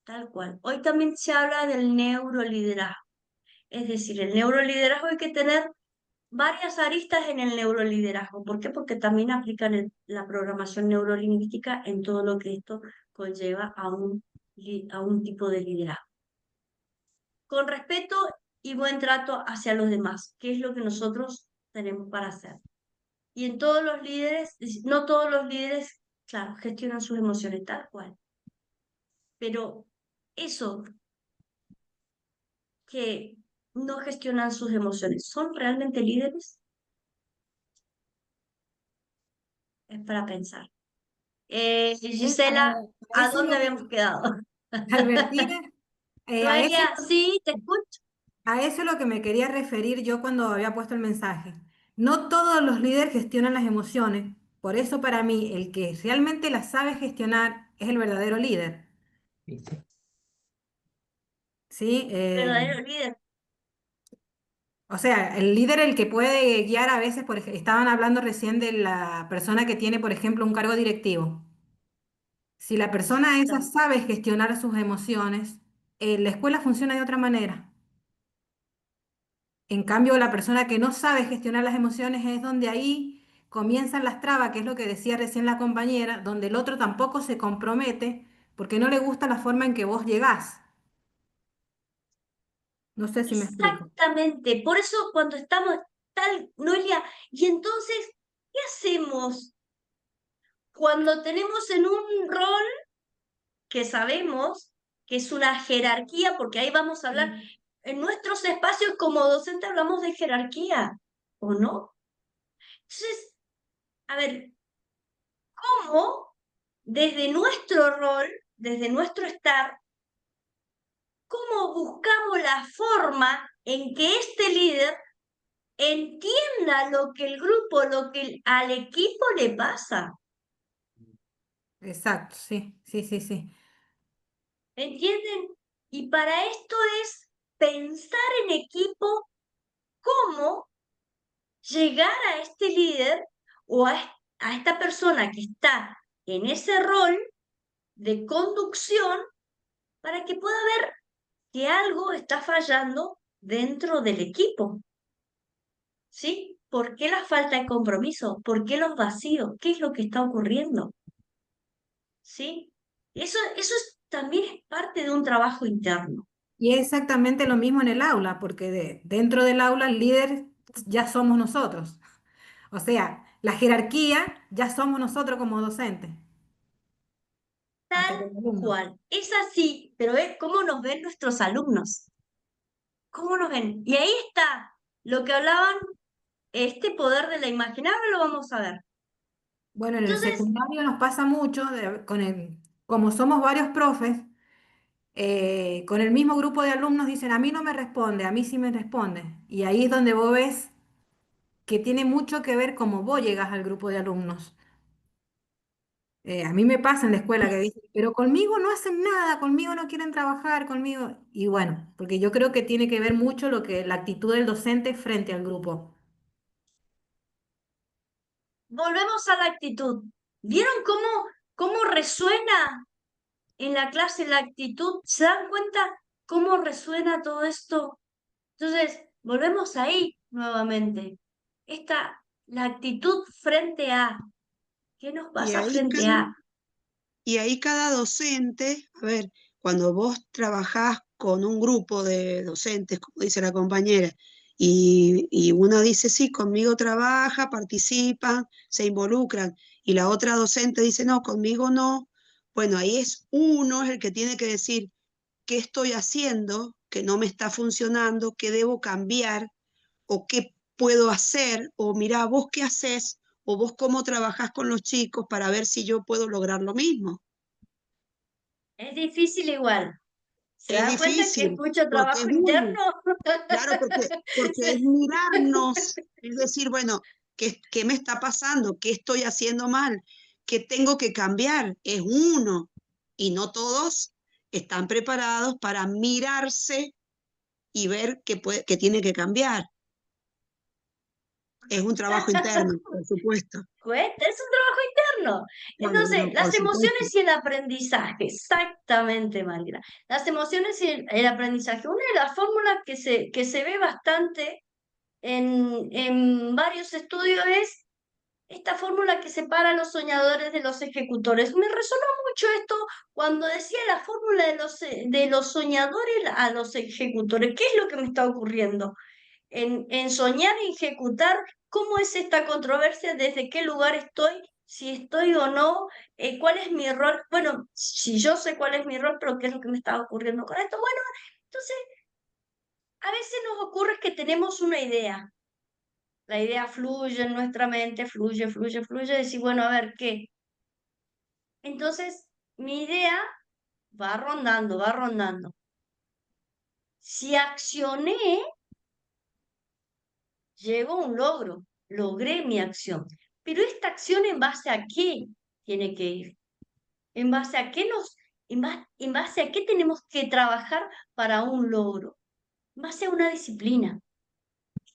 tal cual. Hoy también se habla del neuroliderazgo, es decir, el neuroliderazgo hay que tener varias aristas en el neuroliderazgo. ¿Por qué? Porque también aplican la programación neurolingüística en todo lo que esto conlleva a un tipo de liderazgo. Con respeto y buen trato hacia los demás, que es lo que nosotros tenemos para hacer. Y en todos los líderes, no todos los líderes, claro, gestionan sus emociones tal cual. Pero eso que no gestionan sus emociones, ¿son realmente líderes? Es para pensar. Gisela, A ¿a eso es dónde lo que, habíamos quedado? Albertina, Noelia, sí, te escucho. a eso es lo que me quería referir yo cuando había puesto el mensaje. No todos los líderes gestionan las emociones, por eso para mí el que realmente las sabe gestionar es el verdadero líder. ¿Viste? ¿Sí? Verdadero líder. O sea, el líder el que puede guiar a veces, estaban hablando recién de la persona que tiene, por ejemplo, un cargo directivo. Si la persona esa Exactamente. sabe gestionar sus emociones, la escuela funciona de otra manera. En cambio, la persona que no sabe gestionar las emociones es donde ahí comienzan las trabas, que es lo que decía recién la compañera, donde el otro tampoco se compromete porque no le gusta la forma en que vos llegás. No sé si me explico. Exactamente. Por eso cuando estamos tal, Noelia, y entonces, ¿qué hacemos cuando tenemos en un rol que sabemos que es una jerarquía? Porque ahí vamos a hablar, en nuestros espacios como docente hablamos de jerarquía, ¿o no? Entonces, a ver, ¿cómo desde nuestro rol, desde nuestro estar, cómo buscamos la forma en que este líder entienda lo que el grupo, lo que al equipo le pasa? Exacto, sí, sí, sí, sí. ¿Entienden? Y para esto es pensar en equipo, cómo llegar a este líder o a esta persona que está en ese rol de conducción para que pueda ver que algo está fallando dentro del equipo. ¿Sí? ¿Por qué la falta de compromiso? ¿Por qué los vacíos? ¿Qué es lo que está ocurriendo? ¿Sí? También es parte de un trabajo interno. Y es exactamente lo mismo en el aula, porque dentro del aula el líder ya somos nosotros. O sea, la jerarquía ya somos nosotros como docentes, hasta Tal como alumnos. cual. Es así, pero es cómo nos ven nuestros alumnos. ¿Cómo nos ven? Y ahí está lo que hablaban, este poder de la imagen. Ahora lo vamos a ver. Bueno, en el Entonces, secundario nos pasa mucho, como somos varios profes, con el mismo grupo de alumnos dicen, a mí no me responde, a mí sí me responde. Y ahí es donde vos ves que tiene mucho que ver cómo vos llegas al grupo de alumnos. A mí me pasa en la escuela que dicen, pero conmigo no hacen nada, conmigo no quieren trabajar, conmigo. Y bueno, porque yo creo que tiene que ver mucho la actitud del docente frente al grupo. volvemos a la actitud. ¿Vieron cómo resuena en la clase la actitud? ¿Se dan cuenta cómo resuena todo esto? Entonces, volvemos ahí nuevamente. La actitud frente a, ¿qué nos Y pasa ahí frente a? Y ahí cada docente, a ver, cuando vos trabajás con un grupo de docentes, como dice la compañera, y uno dice, sí, conmigo trabaja, participan, se involucran, y la otra docente dice, no, conmigo no, bueno, ahí es uno es el que tiene que decir, ¿qué estoy haciendo que no me está funcionando? ¿Qué debo cambiar? ¿O qué puedo hacer? O mira, vos qué haces, o vos cómo trabajás con los chicos para ver si yo puedo lograr lo mismo. Es difícil igual. ¿Se Es dan cuenta que es difícil, mucho porque es trabajo uno, interno? claro, porque es mirarnos, es decir, bueno, ¿qué me está pasando? ¿Qué estoy haciendo mal? ¿Qué tengo que cambiar? Es uno, y no todos están preparados para mirarse y ver qué tiene que cambiar. Es un trabajo interno, por supuesto. Cuesta, es un trabajo interno. Claro, Entonces, no, las por supuesto. emociones y el aprendizaje, exactamente, Mariela. Las emociones y el aprendizaje. Una de las fórmulas que se ve bastante en varios estudios es esta fórmula que separa a los soñadores de los ejecutores. Me resonó mucho esto cuando decía la fórmula de los soñadores a los ejecutores. ¿Qué es lo que me está ocurriendo? En soñar y ejecutar, ¿cómo es esta controversia? ¿Desde qué lugar estoy? Si estoy o no, ¿cuál es mi rol? Bueno, si yo sé cuál es mi rol, pero ¿qué es lo que me está ocurriendo con esto? Bueno, entonces, a veces nos ocurre que tenemos una idea. La idea fluye en nuestra mente, fluye, fluye, fluye, decir, bueno, a ver, ¿qué? Entonces, mi idea va rondando, va rondando. Si accioné, llegó a un logro, logré mi acción. Pero esta acción en base a qué tiene que ir, en base a qué en base a qué tenemos que trabajar para un logro, en base a una disciplina.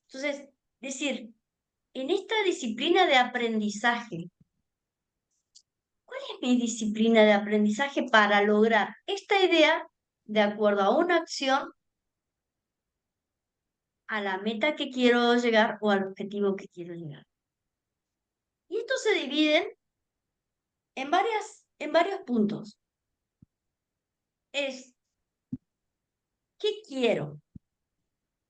Entonces, decir, en esta disciplina de aprendizaje, ¿cuál es mi disciplina de aprendizaje para lograr esta idea de acuerdo a una acción, a la meta que quiero llegar o al objetivo que quiero llegar? Y esto se divide en varios puntos. Es, ¿qué quiero?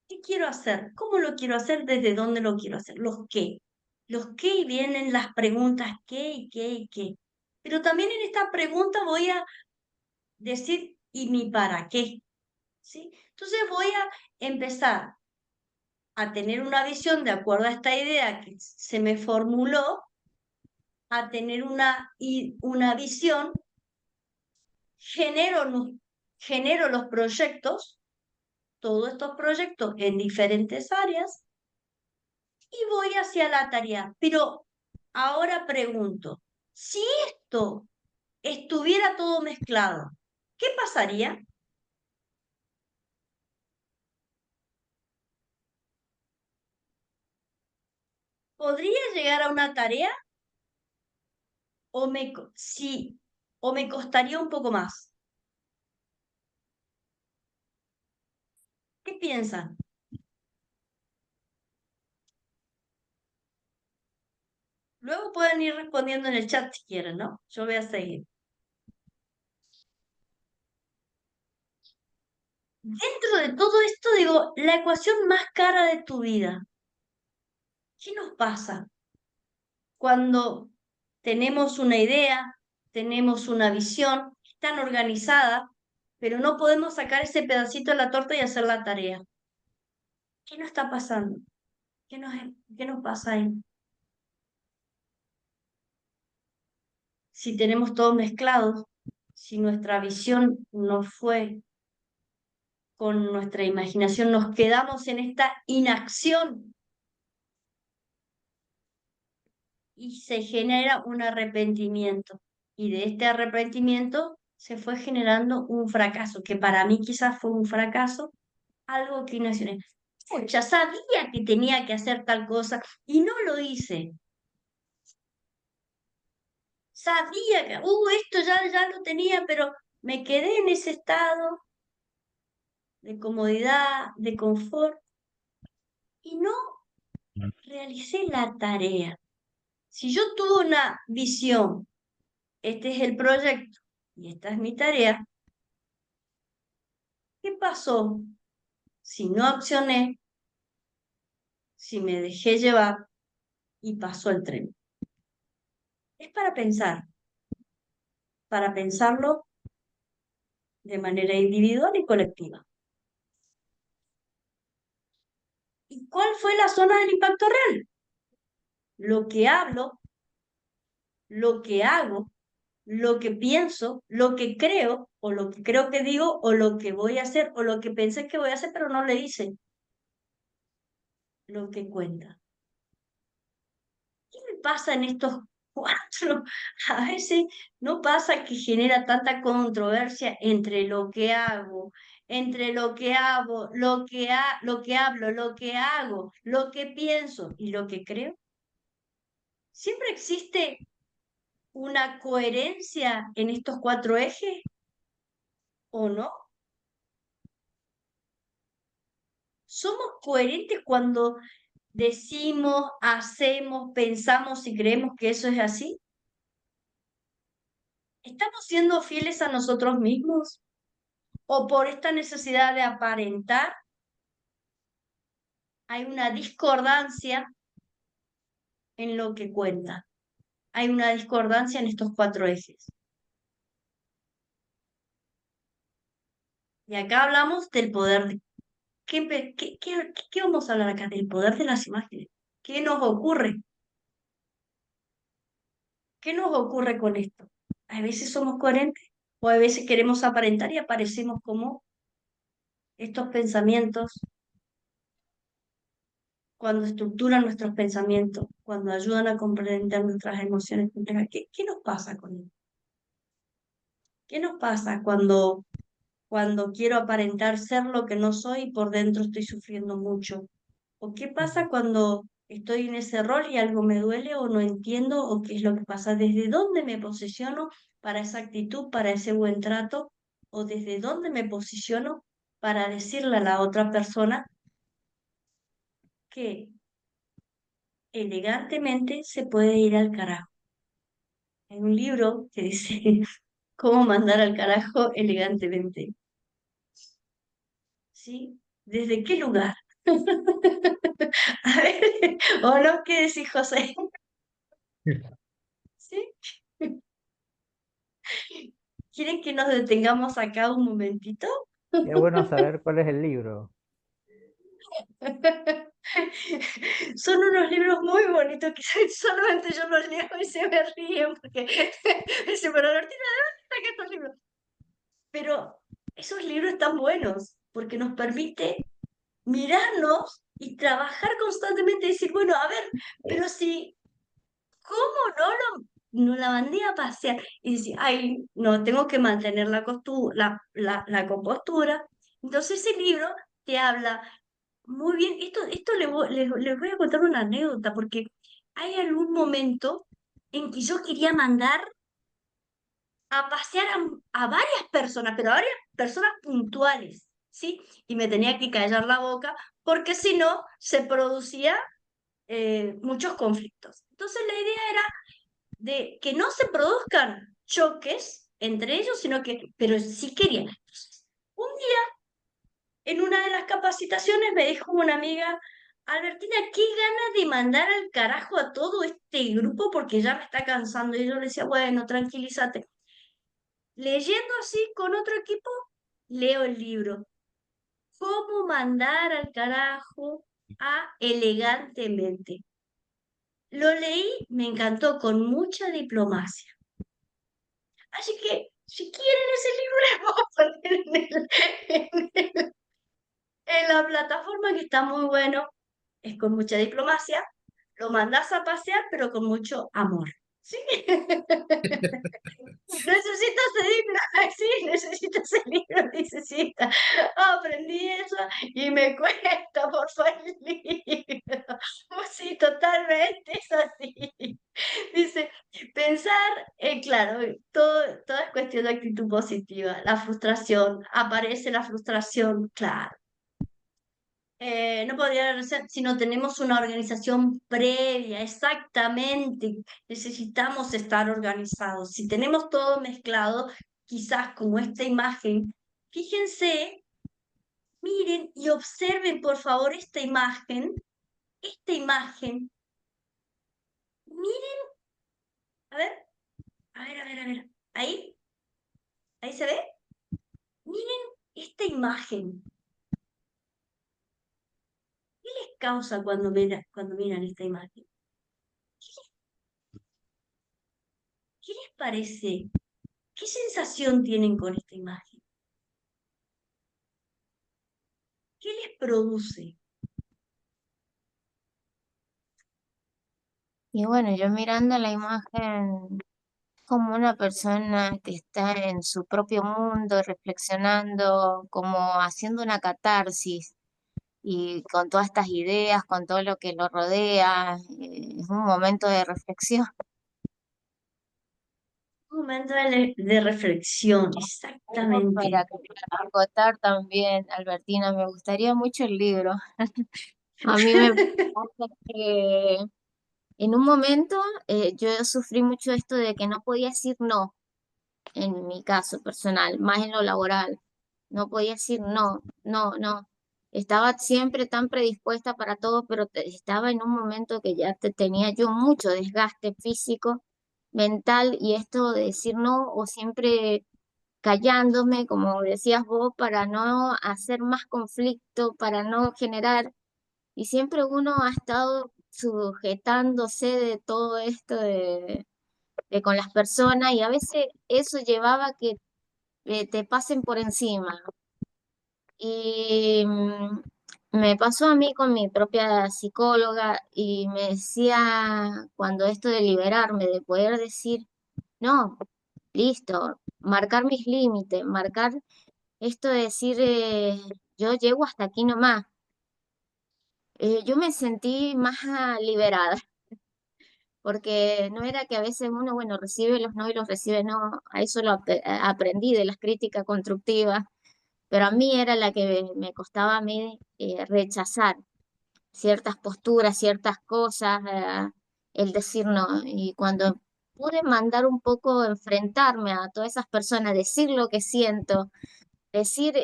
¿Qué quiero hacer? ¿Cómo lo quiero hacer? ¿Desde dónde lo quiero hacer? Los qué. Los qué, y vienen las preguntas qué y qué y qué. Pero también en esta pregunta voy a decir ¿y mi para qué? ¿Sí? Entonces voy a empezar a tener una visión de acuerdo a esta idea que se me formuló, a tener una visión, genero los proyectos, todos estos proyectos en diferentes áreas, y voy hacia la tarea. Pero ahora pregunto, si esto estuviera todo mezclado, ¿qué pasaría? ¿Podría llegar a una tarea o me costaría un poco más? ¿Qué piensan? Luego pueden ir respondiendo en el chat si quieren, ¿no? Yo voy a seguir. Dentro de todo esto, digo, la ecuación más cara de tu vida. ¿Qué nos pasa cuando tenemos una idea, tenemos una visión tan organizada, pero no podemos sacar ese pedacito de la torta y hacer la tarea? ¿Qué nos está pasando? ¿Qué nos pasa ahí? Si tenemos todo mezclado, si nuestra visión no fue con nuestra imaginación, nos quedamos en esta inacción y se genera un arrepentimiento. Y de este arrepentimiento se fue generando un fracaso, que para mí quizás fue un fracaso, algo que no hice. Ya sabía que tenía que hacer tal cosa y no lo hice. Sabía que, esto ya lo tenía, pero me quedé en ese estado de comodidad, de confort, y no realicé la tarea. Si yo tuve una visión, este es el proyecto y esta es mi tarea, ¿qué pasó si no accioné, si me dejé llevar y pasó el tren? Es para pensarlo de manera individual y colectiva. ¿Y cuál fue la zona del impacto real? Lo que hablo, lo que hago, lo que pienso, lo que creo, o lo que creo que digo, o lo que voy a hacer, o lo que pensé que voy a hacer, pero no le hice. Lo que cuenta. ¿Qué me pasa en estos cuatro, a veces no pasa que genera tanta controversia entre lo que hago, entre lo que hago, lo que hablo, lo que hago, lo que pienso y lo que creo. Siempre existe una coherencia en estos cuatro ejes, ¿o no? ¿Somos coherentes cuando decimos, hacemos, pensamos y creemos que eso es así? ¿Estamos siendo fieles a nosotros mismos? ¿O por esta necesidad de aparentar hay una discordancia en lo que cuenta? Hay una discordancia en estos cuatro ejes. Y acá hablamos del poder. ¿Qué vamos a hablar acá? Del poder de las imágenes. ¿Qué nos ocurre? ¿Qué nos ocurre con esto? A veces somos coherentes o a veces queremos aparentar y aparecemos como estos pensamientos cuando estructuran nuestros pensamientos, cuando ayudan a comprender nuestras emociones complejas. ¿Qué nos pasa con esto? ¿Qué nos pasa cuando quiero aparentar ser lo que no soy y por dentro estoy sufriendo mucho? ¿O qué pasa cuando estoy en ese rol y algo me duele o no entiendo o qué es lo que pasa? ¿Desde dónde me posiciono para esa actitud, para ese buen trato? ¿O desde dónde me posiciono para decirle a la otra persona que elegantemente se puede ir al carajo? Hay un libro que dice cómo mandar al carajo elegantemente. ¿Sí? ¿Desde qué lugar? A ver, ¿o no? ¿Qué decís, José? ¿Sí? ¿Quieren que nos detengamos acá un momentito? Es bueno saber cuál es el libro. Son unos libros muy bonitos que solamente yo los leo y se me ríen porque dicen, pero Nortina, ¿de dónde saca estos libros? Pero esos libros están buenos porque nos permite mirarnos y trabajar constantemente y decir, bueno, a ver, pero si, ¿cómo no la mandé a pasear? Y decir, ay, no, tengo que mantener la compostura. Entonces ese libro te habla muy bien. Esto les voy a contar una anécdota porque hay algún momento en que yo quería mandar a pasear a varias personas, pero a varias personas puntuales, ¿sí? Y me tenía que callar la boca porque si no se producía muchos conflictos. Entonces la idea era de que no se produzcan choques entre ellos, sino que, pero sí querían. Entonces, un día, en una de las capacitaciones, me dijo una amiga, Albertina, qué ganas de mandar al carajo a todo este grupo porque ya me está cansando. Y yo le decía, bueno, tranquilízate. Leyendo así con otro equipo, leo el libro. ¿Cómo mandar al carajo a elegantemente? Lo leí, me encantó, con mucha diplomacia. Así que, si quieren ese libro, les voy a poner en la plataforma que está muy bueno. Es con mucha diplomacia. Lo mandás a pasear, pero con mucho amor. ¿Sí? Necesito ese libro, sí, necesito ese libro, necesita. Aprendí eso y me cuesta, por favor, el libro. Sí, totalmente es así. Dice, pensar, claro, todo es cuestión de actitud positiva. La frustración, aparece la frustración, claro. No podría ser si no tenemos una organización previa, exactamente. Necesitamos estar organizados. Si tenemos todo mezclado, quizás como esta imagen, fíjense, miren y observen por favor esta imagen. Miren, a ver, a ver. Ahí se ve. Miren esta imagen. ¿Qué les causa cuando miran esta imagen? ¿Qué les parece? ¿Qué sensación tienen con esta imagen? ¿Qué les produce? Y bueno, yo mirando la imagen como una persona que está en su propio mundo, reflexionando, como haciendo una catarsis y con todas estas ideas, con todo lo que lo rodea, es un momento de reflexión. Un momento de reflexión, Algo exactamente. para acotar también, Albertina, me gustaría mucho el libro. A mí me pasa que en un momento yo sufrí mucho esto de que no podía decir no, en mi caso personal, más en lo laboral. No podía decir no, no, no. Estaba siempre tan predispuesta para todo, pero estaba en un momento que ya tenía yo mucho desgaste físico, mental, y esto de decir no o siempre callándome, como decías vos, para no hacer más conflicto, para no generar, y siempre uno ha estado sujetándose de todo esto de con las personas y a veces eso llevaba a que te pasen por encima. Y me pasó a mí con mi propia psicóloga y me decía cuando esto de liberarme, de poder decir, no, listo, marcar mis límites, marcar esto de decir, yo llego hasta aquí nomás. Yo me sentí más liberada, porque no era que a veces uno, bueno, recibe los no y los recibe no, a eso lo aprendí de las críticas constructivas, pero a mí era la que me costaba a mí rechazar ciertas posturas, ciertas cosas, el decir no. Y cuando pude mandar un poco, enfrentarme a todas esas personas, decir lo que siento, decir,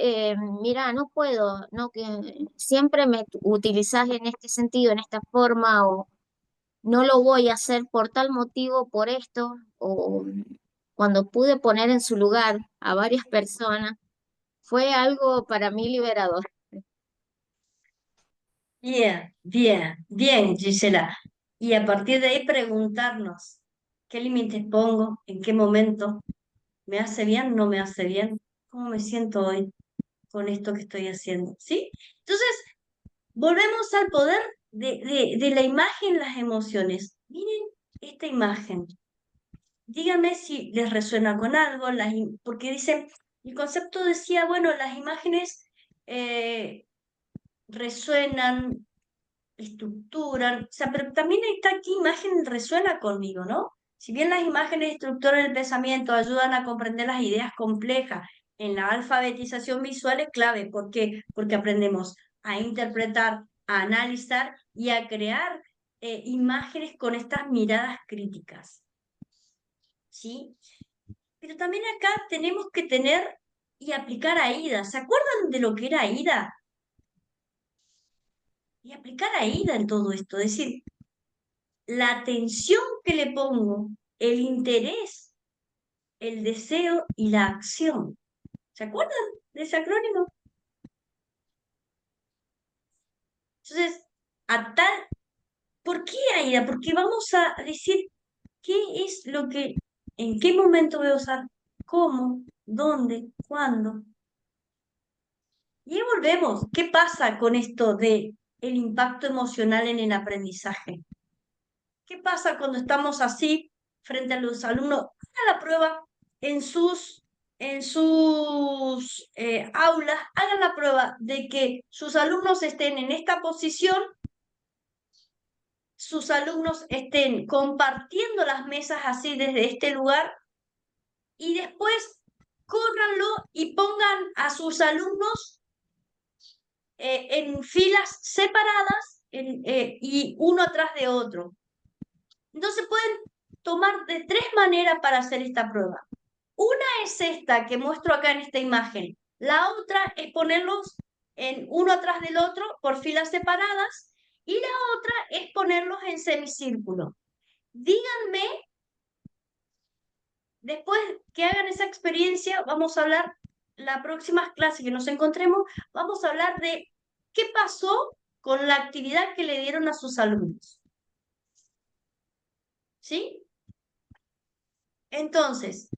mira, no puedo, no que siempre me utilizás en este sentido, en esta forma, o no lo voy a hacer por tal motivo, por esto, o cuando pude poner en su lugar a varias personas, fue algo para mí liberador. Bien, bien, bien, Gisela. Y a partir de ahí preguntarnos, ¿qué límites pongo? ¿En qué momento? ¿Me hace bien? ¿No me hace bien? ¿Cómo me siento hoy con esto que estoy haciendo? ¿Sí? Entonces, volvemos al poder de la imagen, las emociones. Miren esta imagen. Díganme si les resuena con algo, porque dicen, el concepto decía, bueno, las imágenes resuenan, estructuran, o sea, pero también está aquí imagen resuena conmigo, ¿no? Si bien las imágenes estructuran el pensamiento, ayudan a comprender las ideas complejas, en la alfabetización visual es clave. ¿Por qué? Porque aprendemos a interpretar, a analizar y a crear imágenes con estas miradas críticas, ¿sí? Pero también acá tenemos que tener y aplicar AIDA. ¿Se acuerdan de lo que era AIDA? Y aplicar AIDA en todo esto, es decir, la atención que le pongo, el interés, el deseo y la acción. ¿Se acuerdan de ese acrónimo? Entonces, a tal, ¿por qué AIDA? Porque vamos a decir qué es lo que, en qué momento voy a usar, cómo, dónde, cuándo. Y ahí volvemos. ¿Qué pasa con esto de el impacto emocional en el aprendizaje? ¿Qué pasa cuando estamos así frente a los alumnos? Hagan la prueba en sus aulas, hagan la prueba de que sus alumnos estén en esta posición, sus alumnos estén compartiendo las mesas así desde este lugar y después córranlo y pongan a sus alumnos en filas separadas y uno atrás de otro. Entonces pueden tomar de tres maneras para hacer esta prueba. Una es esta que muestro acá en esta imagen. La otra es ponerlos en uno atrás del otro por filas separadas. Y la otra es ponerlos en semicírculo. Díganme, después que hagan esa experiencia, vamos a hablar, la próxima clase que nos encontremos, vamos a hablar de qué pasó con la actividad que le dieron a sus alumnos. ¿Sí? Entonces,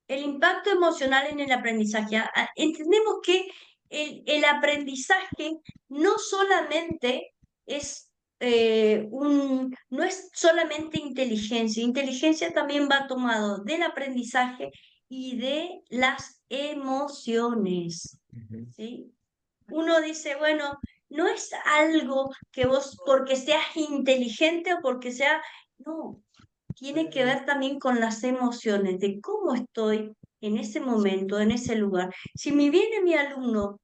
el impacto emocional en el aprendizaje. Entendemos que el aprendizaje no solamente es no es solamente inteligencia, inteligencia también va tomado del aprendizaje y de las emociones, ¿sí? Uno dice, bueno, no es algo que vos, porque seas inteligente o porque sea, no, tiene que ver también con las emociones, de cómo estoy en ese momento, en ese lugar. Si me viene mi alumno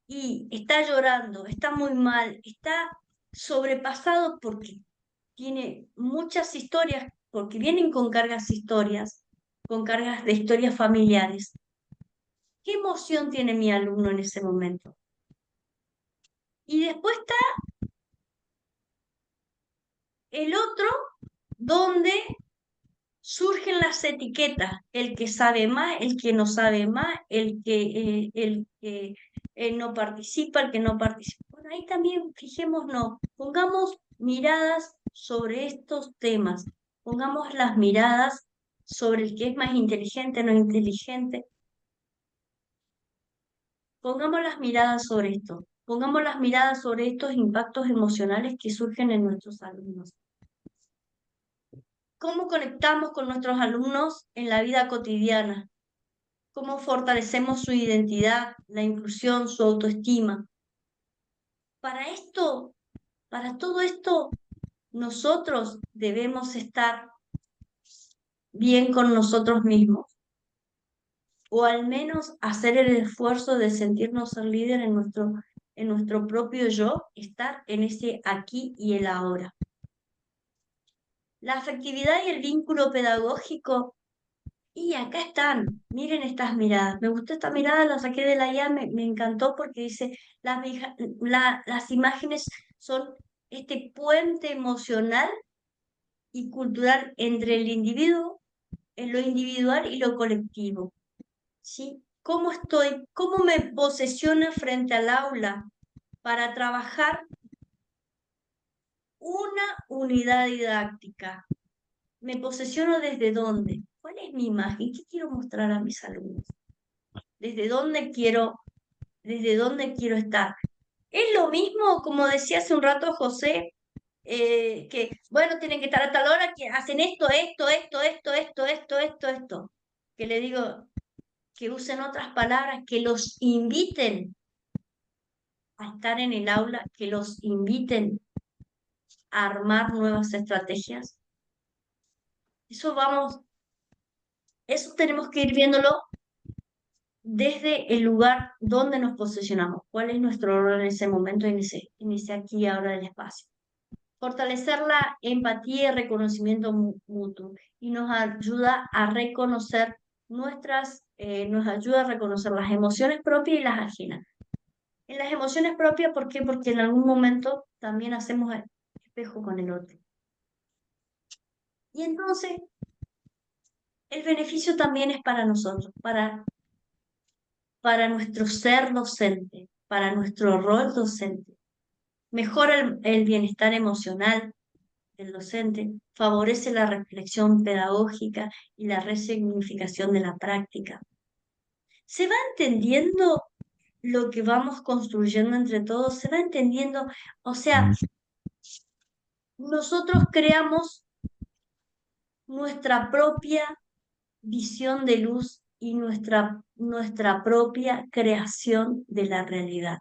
y está llorando, está muy mal, está sobrepasado porque tiene muchas historias, porque vienen con cargas historias, con cargas de historias familiares. ¿Qué emoción tiene mi alumno en ese momento? Y después está el otro donde surgen las etiquetas, el que sabe más, el que no sabe más, el que no participa, el que no participa. Bueno, ahí también fijémonos, pongamos miradas sobre estos temas, pongamos las miradas sobre el que es más inteligente, no inteligente, pongamos las miradas sobre esto, pongamos las miradas sobre estos impactos emocionales que surgen en nuestros alumnos. ¿Cómo conectamos con nuestros alumnos en la vida cotidiana? ¿Cómo fortalecemos su identidad, la inclusión, su autoestima? Para esto, para todo esto, nosotros debemos estar bien con nosotros mismos, o al menos hacer el esfuerzo de sentirnos ser líder en nuestro propio yo, estar en ese aquí y el ahora. La afectividad y el vínculo pedagógico. Y acá están, miren estas miradas. Me gustó esta mirada, la saqué de la IA, me encantó porque dice, las imágenes son este puente emocional y cultural entre el individuo, en lo individual y lo colectivo. ¿Sí? ¿Cómo estoy? ¿Cómo me posesiono frente al aula para trabajar una unidad didáctica? ¿Me posesiono desde dónde? ¿Cuál es mi imagen? ¿Qué quiero mostrar a mis alumnos? ¿Desde desde dónde quiero estar? Es lo mismo, como decía hace un rato José, que, bueno, tienen que estar a tal hora, que hacen esto. Que le digo, que usen otras palabras, que los inviten a estar en el aula, que los inviten a armar nuevas estrategias. Eso tenemos que ir viéndolo desde el lugar donde nos posicionamos, cuál es nuestro rol en ese momento, en ese aquí y ahora del espacio. Fortalecer la empatía y reconocimiento mutuo y nos ayuda a reconocer nos ayuda a reconocer las emociones propias y las ajenas. En las emociones propias, ¿por qué? Porque en algún momento también hacemos espejo con el otro. Y entonces, el beneficio también es para nosotros, para nuestro ser docente, para nuestro rol docente. Mejora el bienestar emocional del docente, favorece la reflexión pedagógica y la resignificación de la práctica. ¿Se va entendiendo lo que vamos construyendo entre todos? ¿Se va entendiendo? O sea, nosotros creamos nuestra propia visión de luz y nuestra propia creación de la realidad.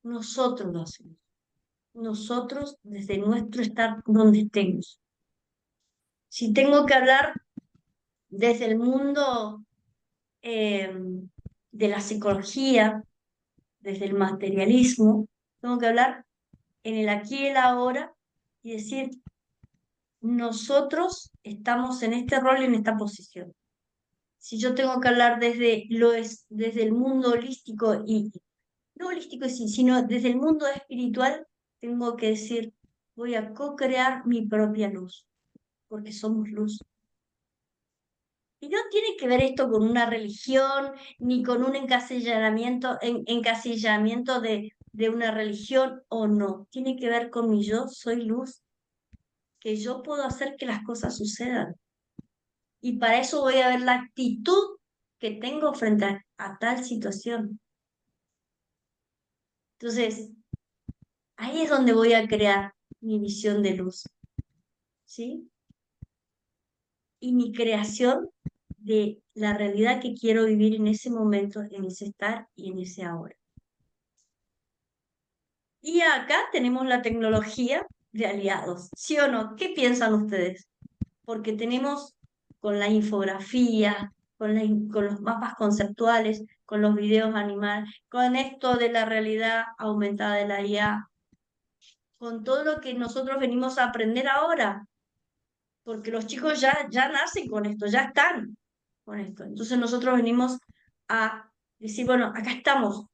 Nosotros lo hacemos. Nosotros desde nuestro estar donde estemos. Si tengo que hablar desde el mundo de la psicología, desde el materialismo, tengo que hablar en el aquí y el ahora y decir, nosotros estamos en este rol y en esta posición. Si yo tengo que hablar desde el mundo holístico y no holístico sí, sino desde el mundo espiritual, tengo que decir, voy a co-crear mi propia luz, porque somos luz. Y no tiene que ver esto con una religión, ni con un encasillamiento de una religión o no. Tiene que ver con mi yo soy luz, que yo puedo hacer que las cosas sucedan. Y para eso voy a ver la actitud que tengo frente a tal situación. Entonces, Ahí es donde voy a crear mi visión de luz, ¿sí? Y mi creación de la realidad que quiero vivir en ese momento, en ese estar y en ese ahora. Y acá tenemos la tecnología de aliados, ¿sí o no? ¿Qué piensan ustedes? Porque tenemos con la infografía, con los mapas conceptuales, con los videos animados, con esto de la realidad aumentada de la IA, con todo lo que nosotros venimos a aprender ahora, porque los chicos ya nacen con esto, ya están con esto. Entonces nosotros venimos a decir, bueno, acá estamos,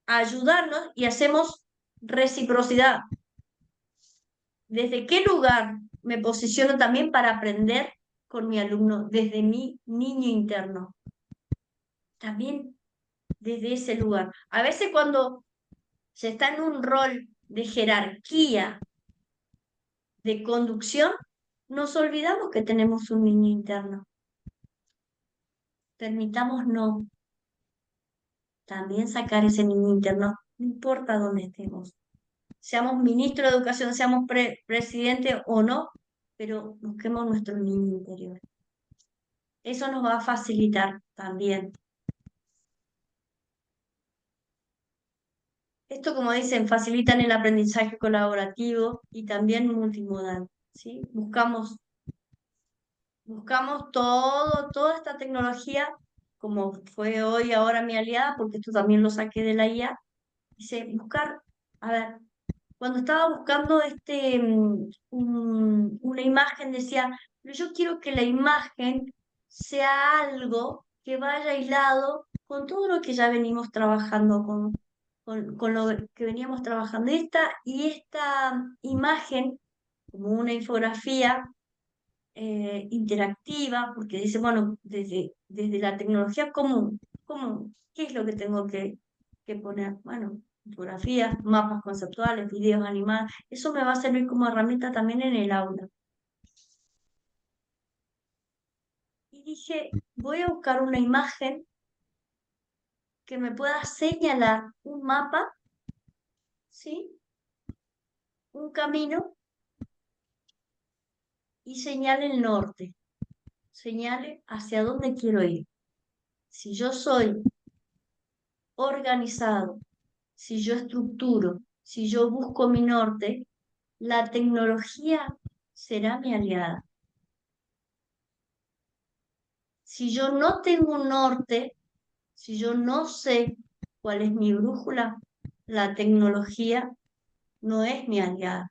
a ayudarnos y hacemos reciprocidad. ¿Desde qué lugar me posiciono también para aprender con mi alumno? Desde mi niño interno. También desde ese lugar. A veces cuando se está en un rol de jerarquía, de conducción, nos olvidamos que tenemos un niño interno. Permitámonos también sacar ese niño interno, no importa dónde estemos. Seamos ministro de educación, seamos presidente o no, pero busquemos nuestro niño interior. Eso nos va a facilitar también. Esto, como dicen, facilitan el aprendizaje colaborativo y también multimodal, ¿sí? Buscamos toda esta tecnología, como fue hoy ahora mi aliada, porque esto también lo saqué de la IA, dice, buscar, a ver, cuando estaba buscando una imagen, decía, pero yo quiero que la imagen sea algo que vaya aislado con todo lo que ya venimos trabajando, con lo que veníamos trabajando. Y esta imagen, como una infografía interactiva, porque dice, bueno, desde la tecnología, ¿qué es lo que tengo que poner? Bueno, fotografías, mapas conceptuales, videos animados, eso me va a servir como herramienta también en el aula. Y dije, voy a buscar una imagen que me pueda señalar un mapa, ¿sí? Un camino y señale el norte, señale hacia dónde quiero ir. Si yo soy organizado, si yo estructuro, si yo busco mi norte, la tecnología será mi aliada. Si yo no tengo un norte, si yo no sé cuál es mi brújula, la tecnología no es mi aliada.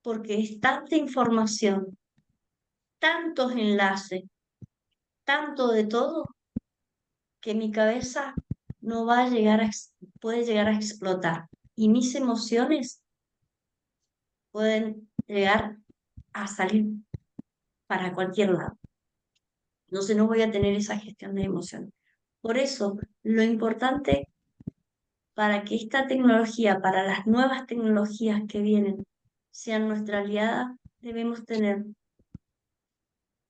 Porque es tanta información, tantos enlaces, tanto de todo, que mi cabeza no va a puede llegar a explotar. Y mis emociones pueden llegar a salir para cualquier lado. Entonces no voy a tener esa gestión de emociones. Por eso, lo importante para que esta tecnología, para las nuevas tecnologías que vienen, sean nuestra aliada, debemos tener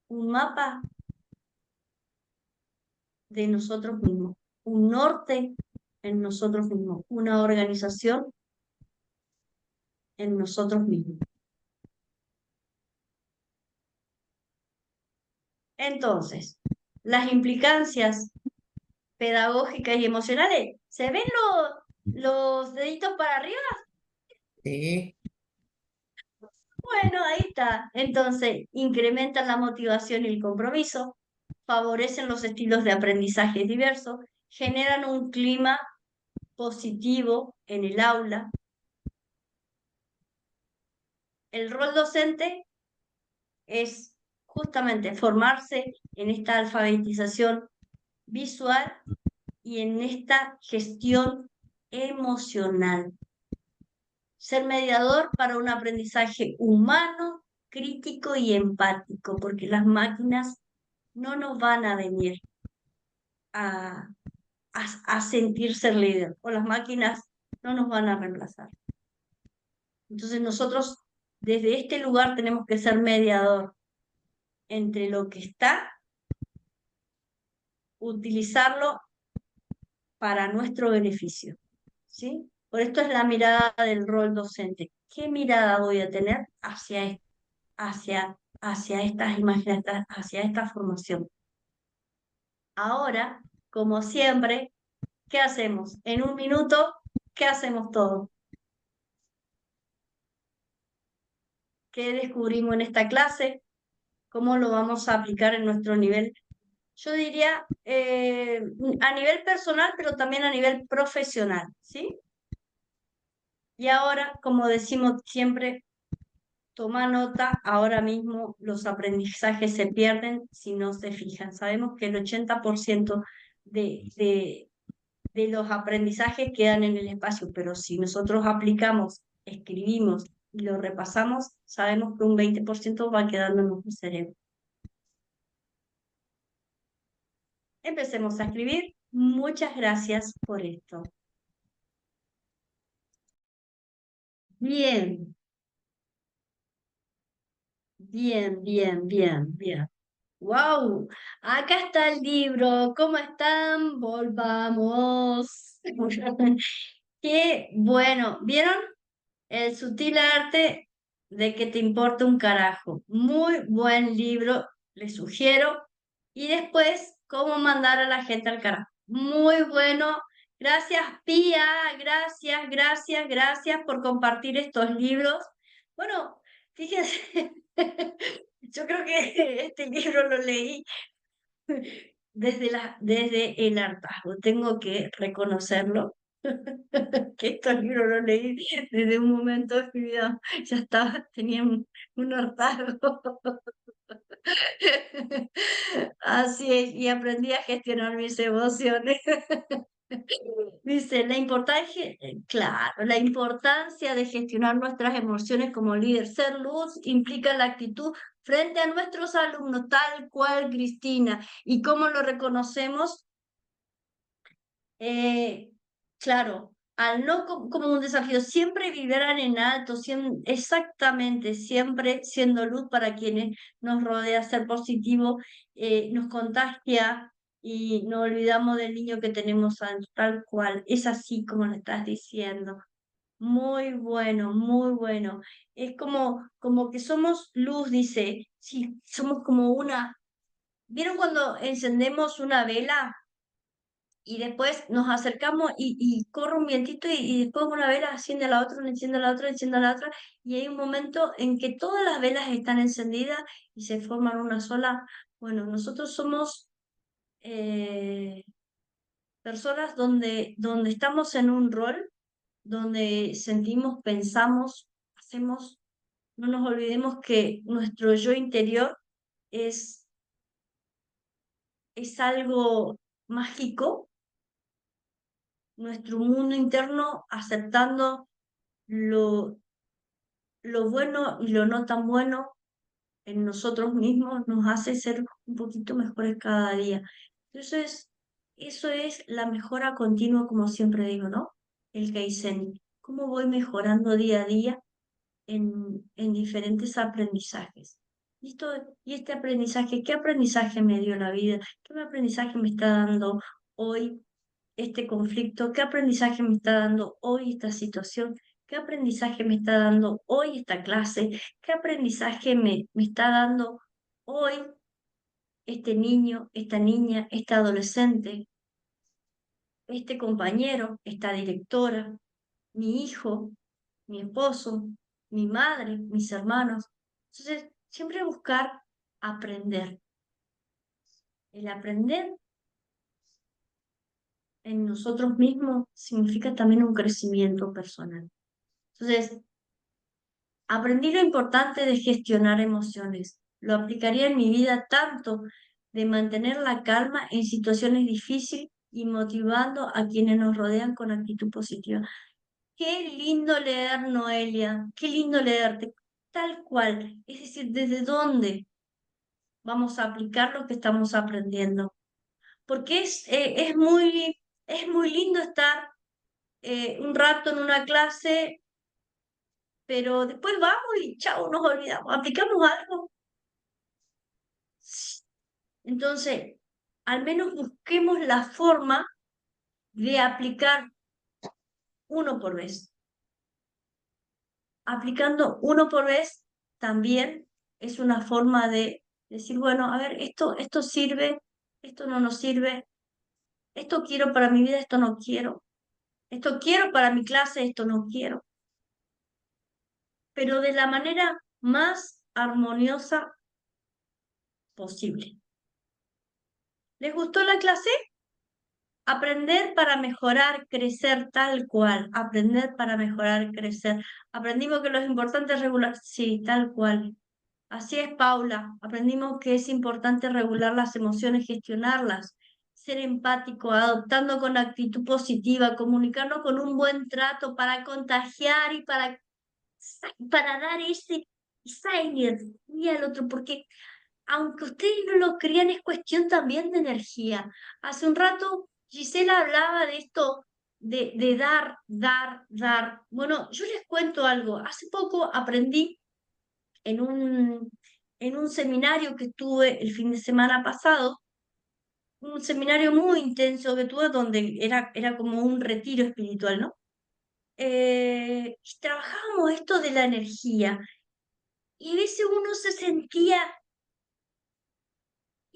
un mapa de nosotros mismos, un norte en nosotros mismos, una organización en nosotros mismos. Entonces, las implicancias pedagógicas y emocionales, ¿se ven los deditos para arriba? Sí, Bueno, ahí está. Entonces, incrementan la motivación y el compromiso, favorecen los estilos de aprendizaje diversos, generan un clima positivo en el aula. El rol docente es justamente formarse en esta alfabetización visual y en esta gestión emocional. Ser mediador para un aprendizaje humano, crítico y empático, porque las máquinas no nos van a venir a, a sentir ser líder, o las máquinas no nos van a reemplazar. Entonces nosotros desde este lugar tenemos que ser mediador entre lo que está, utilizarlo para nuestro beneficio, ¿sí? Por esto es la mirada del rol docente. ¿Qué mirada voy a tener hacia estas imágenes, hacia esta formación? Ahora, como siempre, ¿qué hacemos? En un minuto, ¿qué hacemos todo? ¿Qué descubrimos en esta clase? ¿Cómo lo vamos a aplicar en nuestro nivel? Yo diría a nivel personal, pero también a nivel profesional, ¿sí? Y ahora, como decimos siempre, toma nota, ahora mismo los aprendizajes se pierden si no se fijan. Sabemos que el 80% de los aprendizajes quedan en el espacio, pero si nosotros aplicamos, escribimos y lo repasamos, sabemos que un 20% va quedando en nuestro cerebro. Empecemos a escribir. Muchas gracias por esto. Bien, bien, bien, bien, bien. ¡Wow! Acá está el libro. ¿Cómo están? Volvamos. Qué bueno. ¿Vieron? El sutil arte de que te importa un carajo. Muy buen libro, les sugiero. Y después, cómo mandar a la gente al carajo. Muy bueno. Gracias, Pía. Gracias, gracias, gracias por compartir estos libros. Bueno, fíjense, yo creo que este libro lo leí desde el hartazgo. Tengo que reconocerlo. Que estos libros los leí desde un momento de mi vida, ya estaba, tenía un hartazgo. Así es, y aprendí a gestionar mis emociones. Dice, claro, la importancia de gestionar nuestras emociones como líder. Ser luz implica la actitud frente a nuestros alumnos, tal cual Cristina. ¿Y cómo lo reconocemos? Claro, al no como un desafío, siempre vibran en alto, exactamente, siempre siendo luz para quienes nos rodea, ser positivo, nos contagia y no olvidamos del niño que tenemos tal cual. Es así como lo estás diciendo. Muy bueno, muy bueno. Es como que somos luz, dice. Sí, somos como una. ¿Vieron cuando encendemos una vela? Y después nos acercamos y corre un vientito y después una vela enciende a la otra, enciende a la otra, enciende a la otra, y hay un momento en que todas las velas están encendidas y se forman una sola. Bueno, nosotros somos eh, personas donde estamos en un rol, donde sentimos, pensamos, hacemos, no nos olvidemos que nuestro yo interior es, es algo mágico, nuestro mundo interno aceptando lo, lo bueno y lo no tan bueno en nosotros mismos nos hace ser un poquito mejores cada día. Entonces, eso es la mejora continua, como siempre digo, ¿no? El Kaizen. ¿Cómo voy mejorando día a día en diferentes aprendizajes? Y este aprendizaje, ¿qué aprendizaje me dio la vida? ¿Qué aprendizaje me está dando hoy este conflicto? ¿Qué aprendizaje me está dando hoy esta situación? ¿Qué aprendizaje me está dando hoy esta clase? ¿Qué aprendizaje me está dando hoy este niño, esta niña, este adolescente, este compañero, esta directora, mi hijo, mi esposo, mi madre, mis hermanos? Entonces, siempre buscar aprender. El aprender en nosotros mismos significa también un crecimiento personal. Entonces, aprendí lo importante de gestionar emociones. Lo aplicaría en mi vida tanto de mantener la calma en situaciones difíciles y motivando a quienes nos rodean con actitud positiva. Qué lindo leer, Noelia, qué lindo leerte, tal cual. Es decir, ¿desde dónde vamos a aplicar lo que estamos aprendiendo? Porque es muy lindo estar un rato en una clase, pero después vamos y chao, nos olvidamos. ¿Aplicamos algo? Entonces, al menos busquemos la forma de aplicar uno por vez. Aplicando uno por vez también es una forma de decir, bueno, a ver, esto sirve, esto no nos sirve, esto quiero para mi vida, esto no quiero, esto quiero para mi clase, esto no quiero, pero de la manera más armoniosa posible. ¿Les gustó la clase? Aprender para mejorar, crecer tal cual. Aprender para mejorar, crecer. Aprendimos que lo importante es regular. Sí, tal cual. Así es, Paula. Aprendimos que es importante regular las emociones, gestionarlas, ser empático, adoptando con actitud positiva, comunicarnos con un buen trato para contagiar y para dar esa energía al otro, porque aunque ustedes no lo crean, es cuestión también de energía. Hace un rato Gisela hablaba de esto, de dar, dar, dar. Bueno, yo les cuento algo. Hace poco aprendí en un seminario que tuve el fin de semana pasado, un seminario muy intenso que tuve donde era como un retiro espiritual, ¿no? Y trabajábamos esto de la energía. Y a veces uno se sentía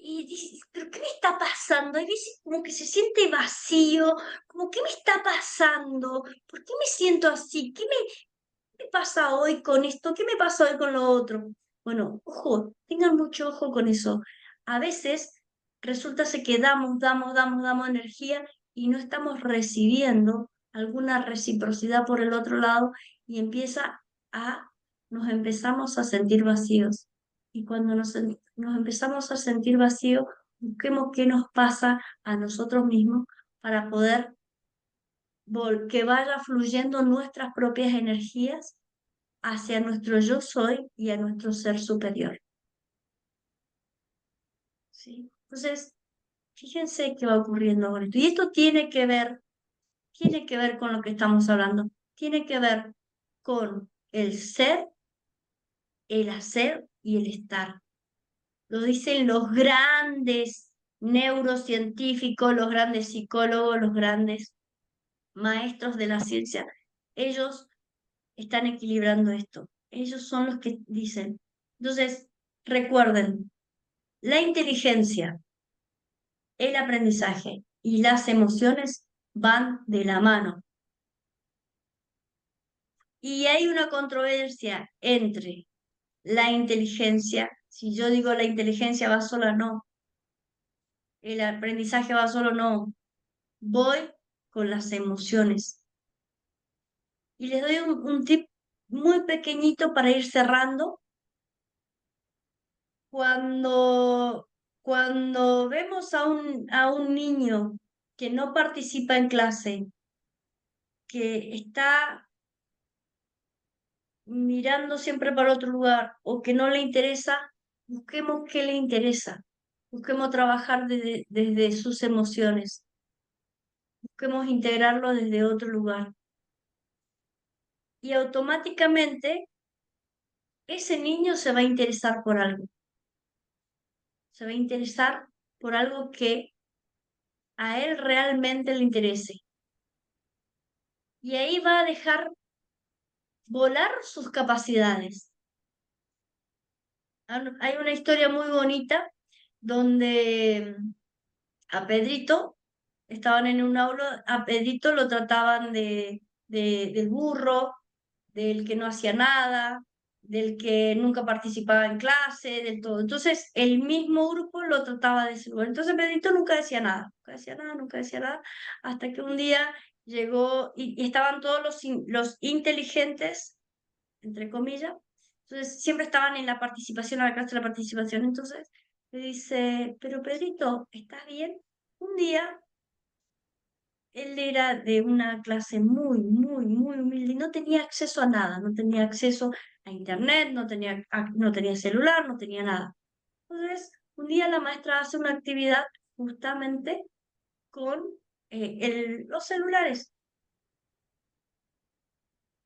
y dices, ¿pero qué me está pasando? Hay veces como que se siente vacío, como ¿qué me está pasando? ¿Por qué me siento así? ¿Qué me pasa hoy con esto? ¿Qué me pasa hoy con lo otro? Bueno, ojo, tengan mucho ojo con eso. A veces resulta ser que damos energía y no estamos recibiendo alguna reciprocidad por el otro lado y nos empezamos a sentir vacíos. Y cuando nos empezamos a sentir vacíos, busquemos qué nos pasa a nosotros mismos para poder que vaya fluyendo nuestras propias energías hacia nuestro yo soy y a nuestro ser superior. ¿Sí? Entonces, fíjense qué va ocurriendo con esto. Y esto tiene que ver con lo que estamos hablando. Tiene que ver con el ser, el hacer y el estar. Lo dicen los grandes neurocientíficos, los grandes psicólogos, los grandes maestros de la ciencia. Ellos están equilibrando esto. Ellos son los que dicen. Entonces, recuerden, la inteligencia, el aprendizaje y las emociones van de la mano. Y hay una controversia entre la inteligencia, si yo digo la inteligencia va sola, no. El aprendizaje va solo, no. Voy con las emociones. Y les doy un tip muy pequeñito para ir cerrando. Cuando, cuando vemos a un niño que no participa en clase, que está mirando siempre para otro lugar o que no le interesa, busquemos qué le interesa. Busquemos trabajar desde sus emociones. Busquemos integrarlo desde otro lugar. Y automáticamente ese niño se va a interesar por algo. Se va a interesar por algo que a él realmente le interese. Y ahí va a dejar volar sus capacidades. Hay una historia muy bonita donde a Pedrito estaban en un aula, a Pedrito lo trataban del burro, del que no hacía nada, del que nunca participaba en clase, del todo. Entonces, el mismo grupo lo trataba de ese lugar. Entonces, Pedrito nunca decía nada, nunca decía nada, nunca decía nada, hasta que un día llegó y estaban todos los inteligentes, entre comillas. Entonces, siempre estaban en la participación, a la clase de la participación. Entonces, le dice, pero Pedrito, ¿estás bien? Un día él era de una clase muy, muy, muy humilde y no tenía acceso a nada, no tenía acceso a internet, no tenía celular, no tenía nada. Entonces, un día la maestra hace una actividad justamente con los celulares.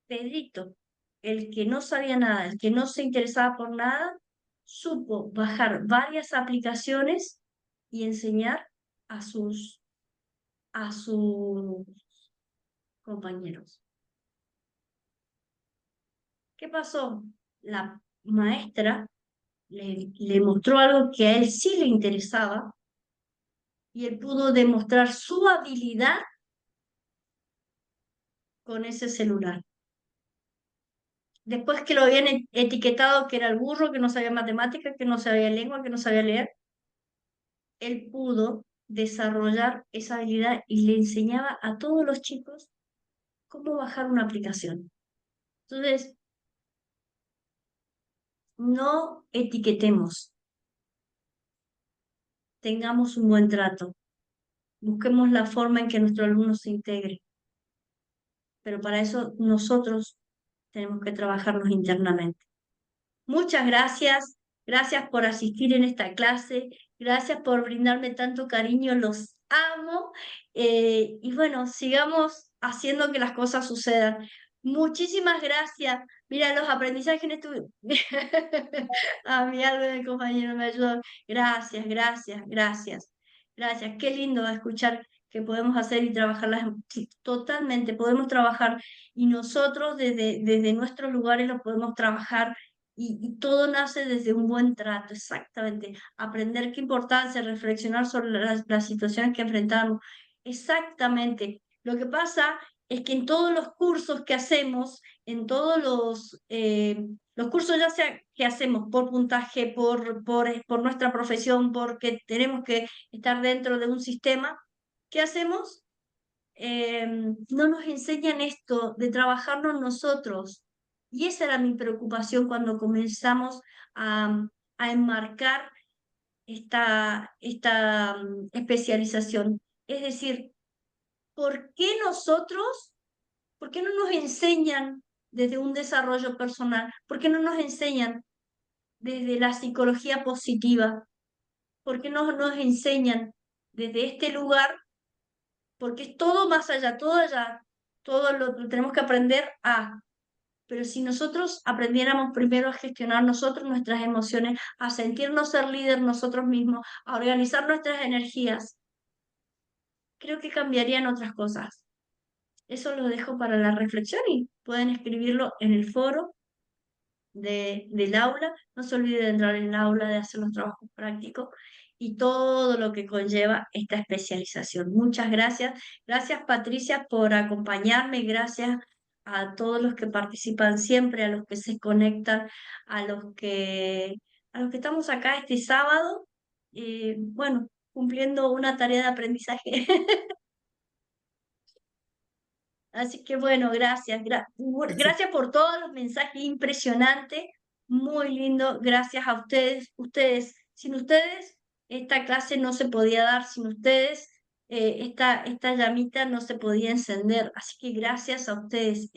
Pedrito, el que no sabía nada, el que no se interesaba por nada, supo bajar varias aplicaciones y enseñar a sus compañeros. ¿Qué pasó? La maestra le mostró algo que a él sí le interesaba y él pudo demostrar su habilidad con ese celular. Después que lo habían etiquetado que era el burro, que no sabía matemáticas, que no sabía lengua, que no sabía leer, él pudo desarrollar esa habilidad y le enseñaba a todos los chicos cómo bajar una aplicación. Entonces, no etiquetemos, tengamos un buen trato, busquemos la forma en que nuestro alumno se integre, pero para eso nosotros tenemos que trabajarnos internamente. Muchas gracias, gracias por asistir en esta clase, gracias por brindarme tanto cariño, los amo y bueno, sigamos haciendo que las cosas sucedan. Muchísimas gracias. Mira, los aprendizajes en esto. A mi algo de compañero me ayudó. Gracias, gracias, gracias. Gracias. Qué lindo escuchar que podemos hacer y trabajarlas. Sí, totalmente, podemos trabajar y nosotros desde nuestros lugares lo podemos trabajar y todo nace desde un buen trato, exactamente. Aprender qué importancia, reflexionar sobre las situaciones que enfrentamos. Exactamente. Lo que pasa es que en todos los cursos que hacemos, en todos los cursos ya sea que hacemos por puntaje, por nuestra profesión, porque tenemos que estar dentro de un sistema, ¿qué hacemos? No nos enseñan esto de trabajarnos nosotros. Y esa era mi preocupación cuando comenzamos a enmarcar esta especialización. Es decir, ¿por qué por qué no nos enseñan desde un desarrollo personal? ¿Por qué no nos enseñan desde la psicología positiva? ¿Por qué no nos enseñan desde este lugar? Porque es todo más allá, todo lo tenemos que aprender a. Pero si nosotros aprendiéramos primero a gestionar nosotros nuestras emociones, a sentirnos ser líder nosotros mismos, a organizar nuestras energías, creo que cambiarían otras cosas. Eso lo dejo para la reflexión y pueden escribirlo en el foro del aula. No se olvide de entrar en el aula, de hacer los trabajos prácticos y todo lo que conlleva esta especialización. Muchas gracias. Gracias, Patricia, por acompañarme. Gracias a todos los que participan siempre, a los que se conectan, a los que estamos acá este sábado. Bueno, cumpliendo una tarea de aprendizaje. Así que bueno, gracias. Gracias por todos los mensajes impresionantes, muy lindo. Gracias a ustedes. Sin ustedes, esta clase no se podía dar. Sin ustedes, esta llamita no se podía encender. Así que gracias a ustedes.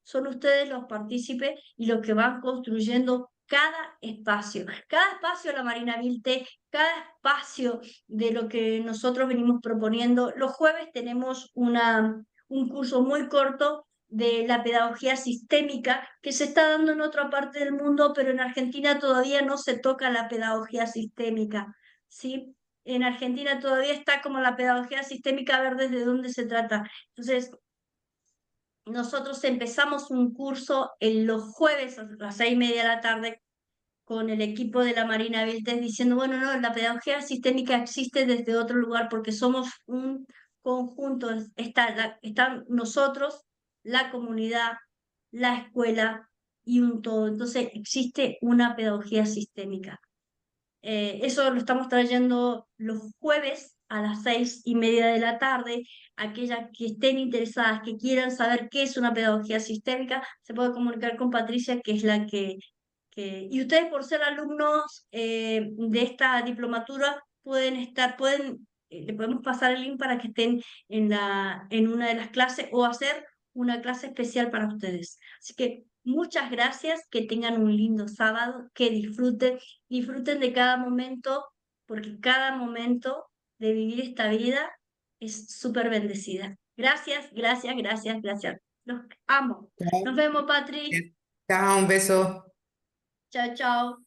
Son ustedes los partícipes y los que van construyendo cada espacio. Cada espacio de la Marina Vilte, cada espacio de lo que nosotros venimos proponiendo. Los jueves tenemos un curso muy corto de la pedagogía sistémica que se está dando en otra parte del mundo, pero en Argentina todavía no se toca la pedagogía sistémica, ¿sí? En Argentina todavía está como la pedagogía sistémica, a ver desde dónde se trata. Entonces, nosotros empezamos un curso en los jueves a las 6:30 de la tarde con el equipo de la Marina Viltes diciendo, bueno, no, la pedagogía sistémica existe desde otro lugar porque somos un conjunto, están nosotros, la comunidad, la escuela y un todo. Entonces existe una pedagogía sistémica. Eso lo estamos trayendo los jueves a las 6:30 de la tarde. Aquellas que estén interesadas, que quieran saber qué es una pedagogía sistémica, se puede comunicar con Patricia, que es la y ustedes por ser alumnos de esta diplomatura le podemos pasar el link para que estén en una de las clases o hacer una clase especial para ustedes. Así que muchas gracias, que tengan un lindo sábado, que disfruten de cada momento, porque cada momento de vivir esta vida es súper bendecida. Gracias, gracias, gracias, gracias. Los amo. Nos vemos, Patri. Chao, un beso. Chao, chao.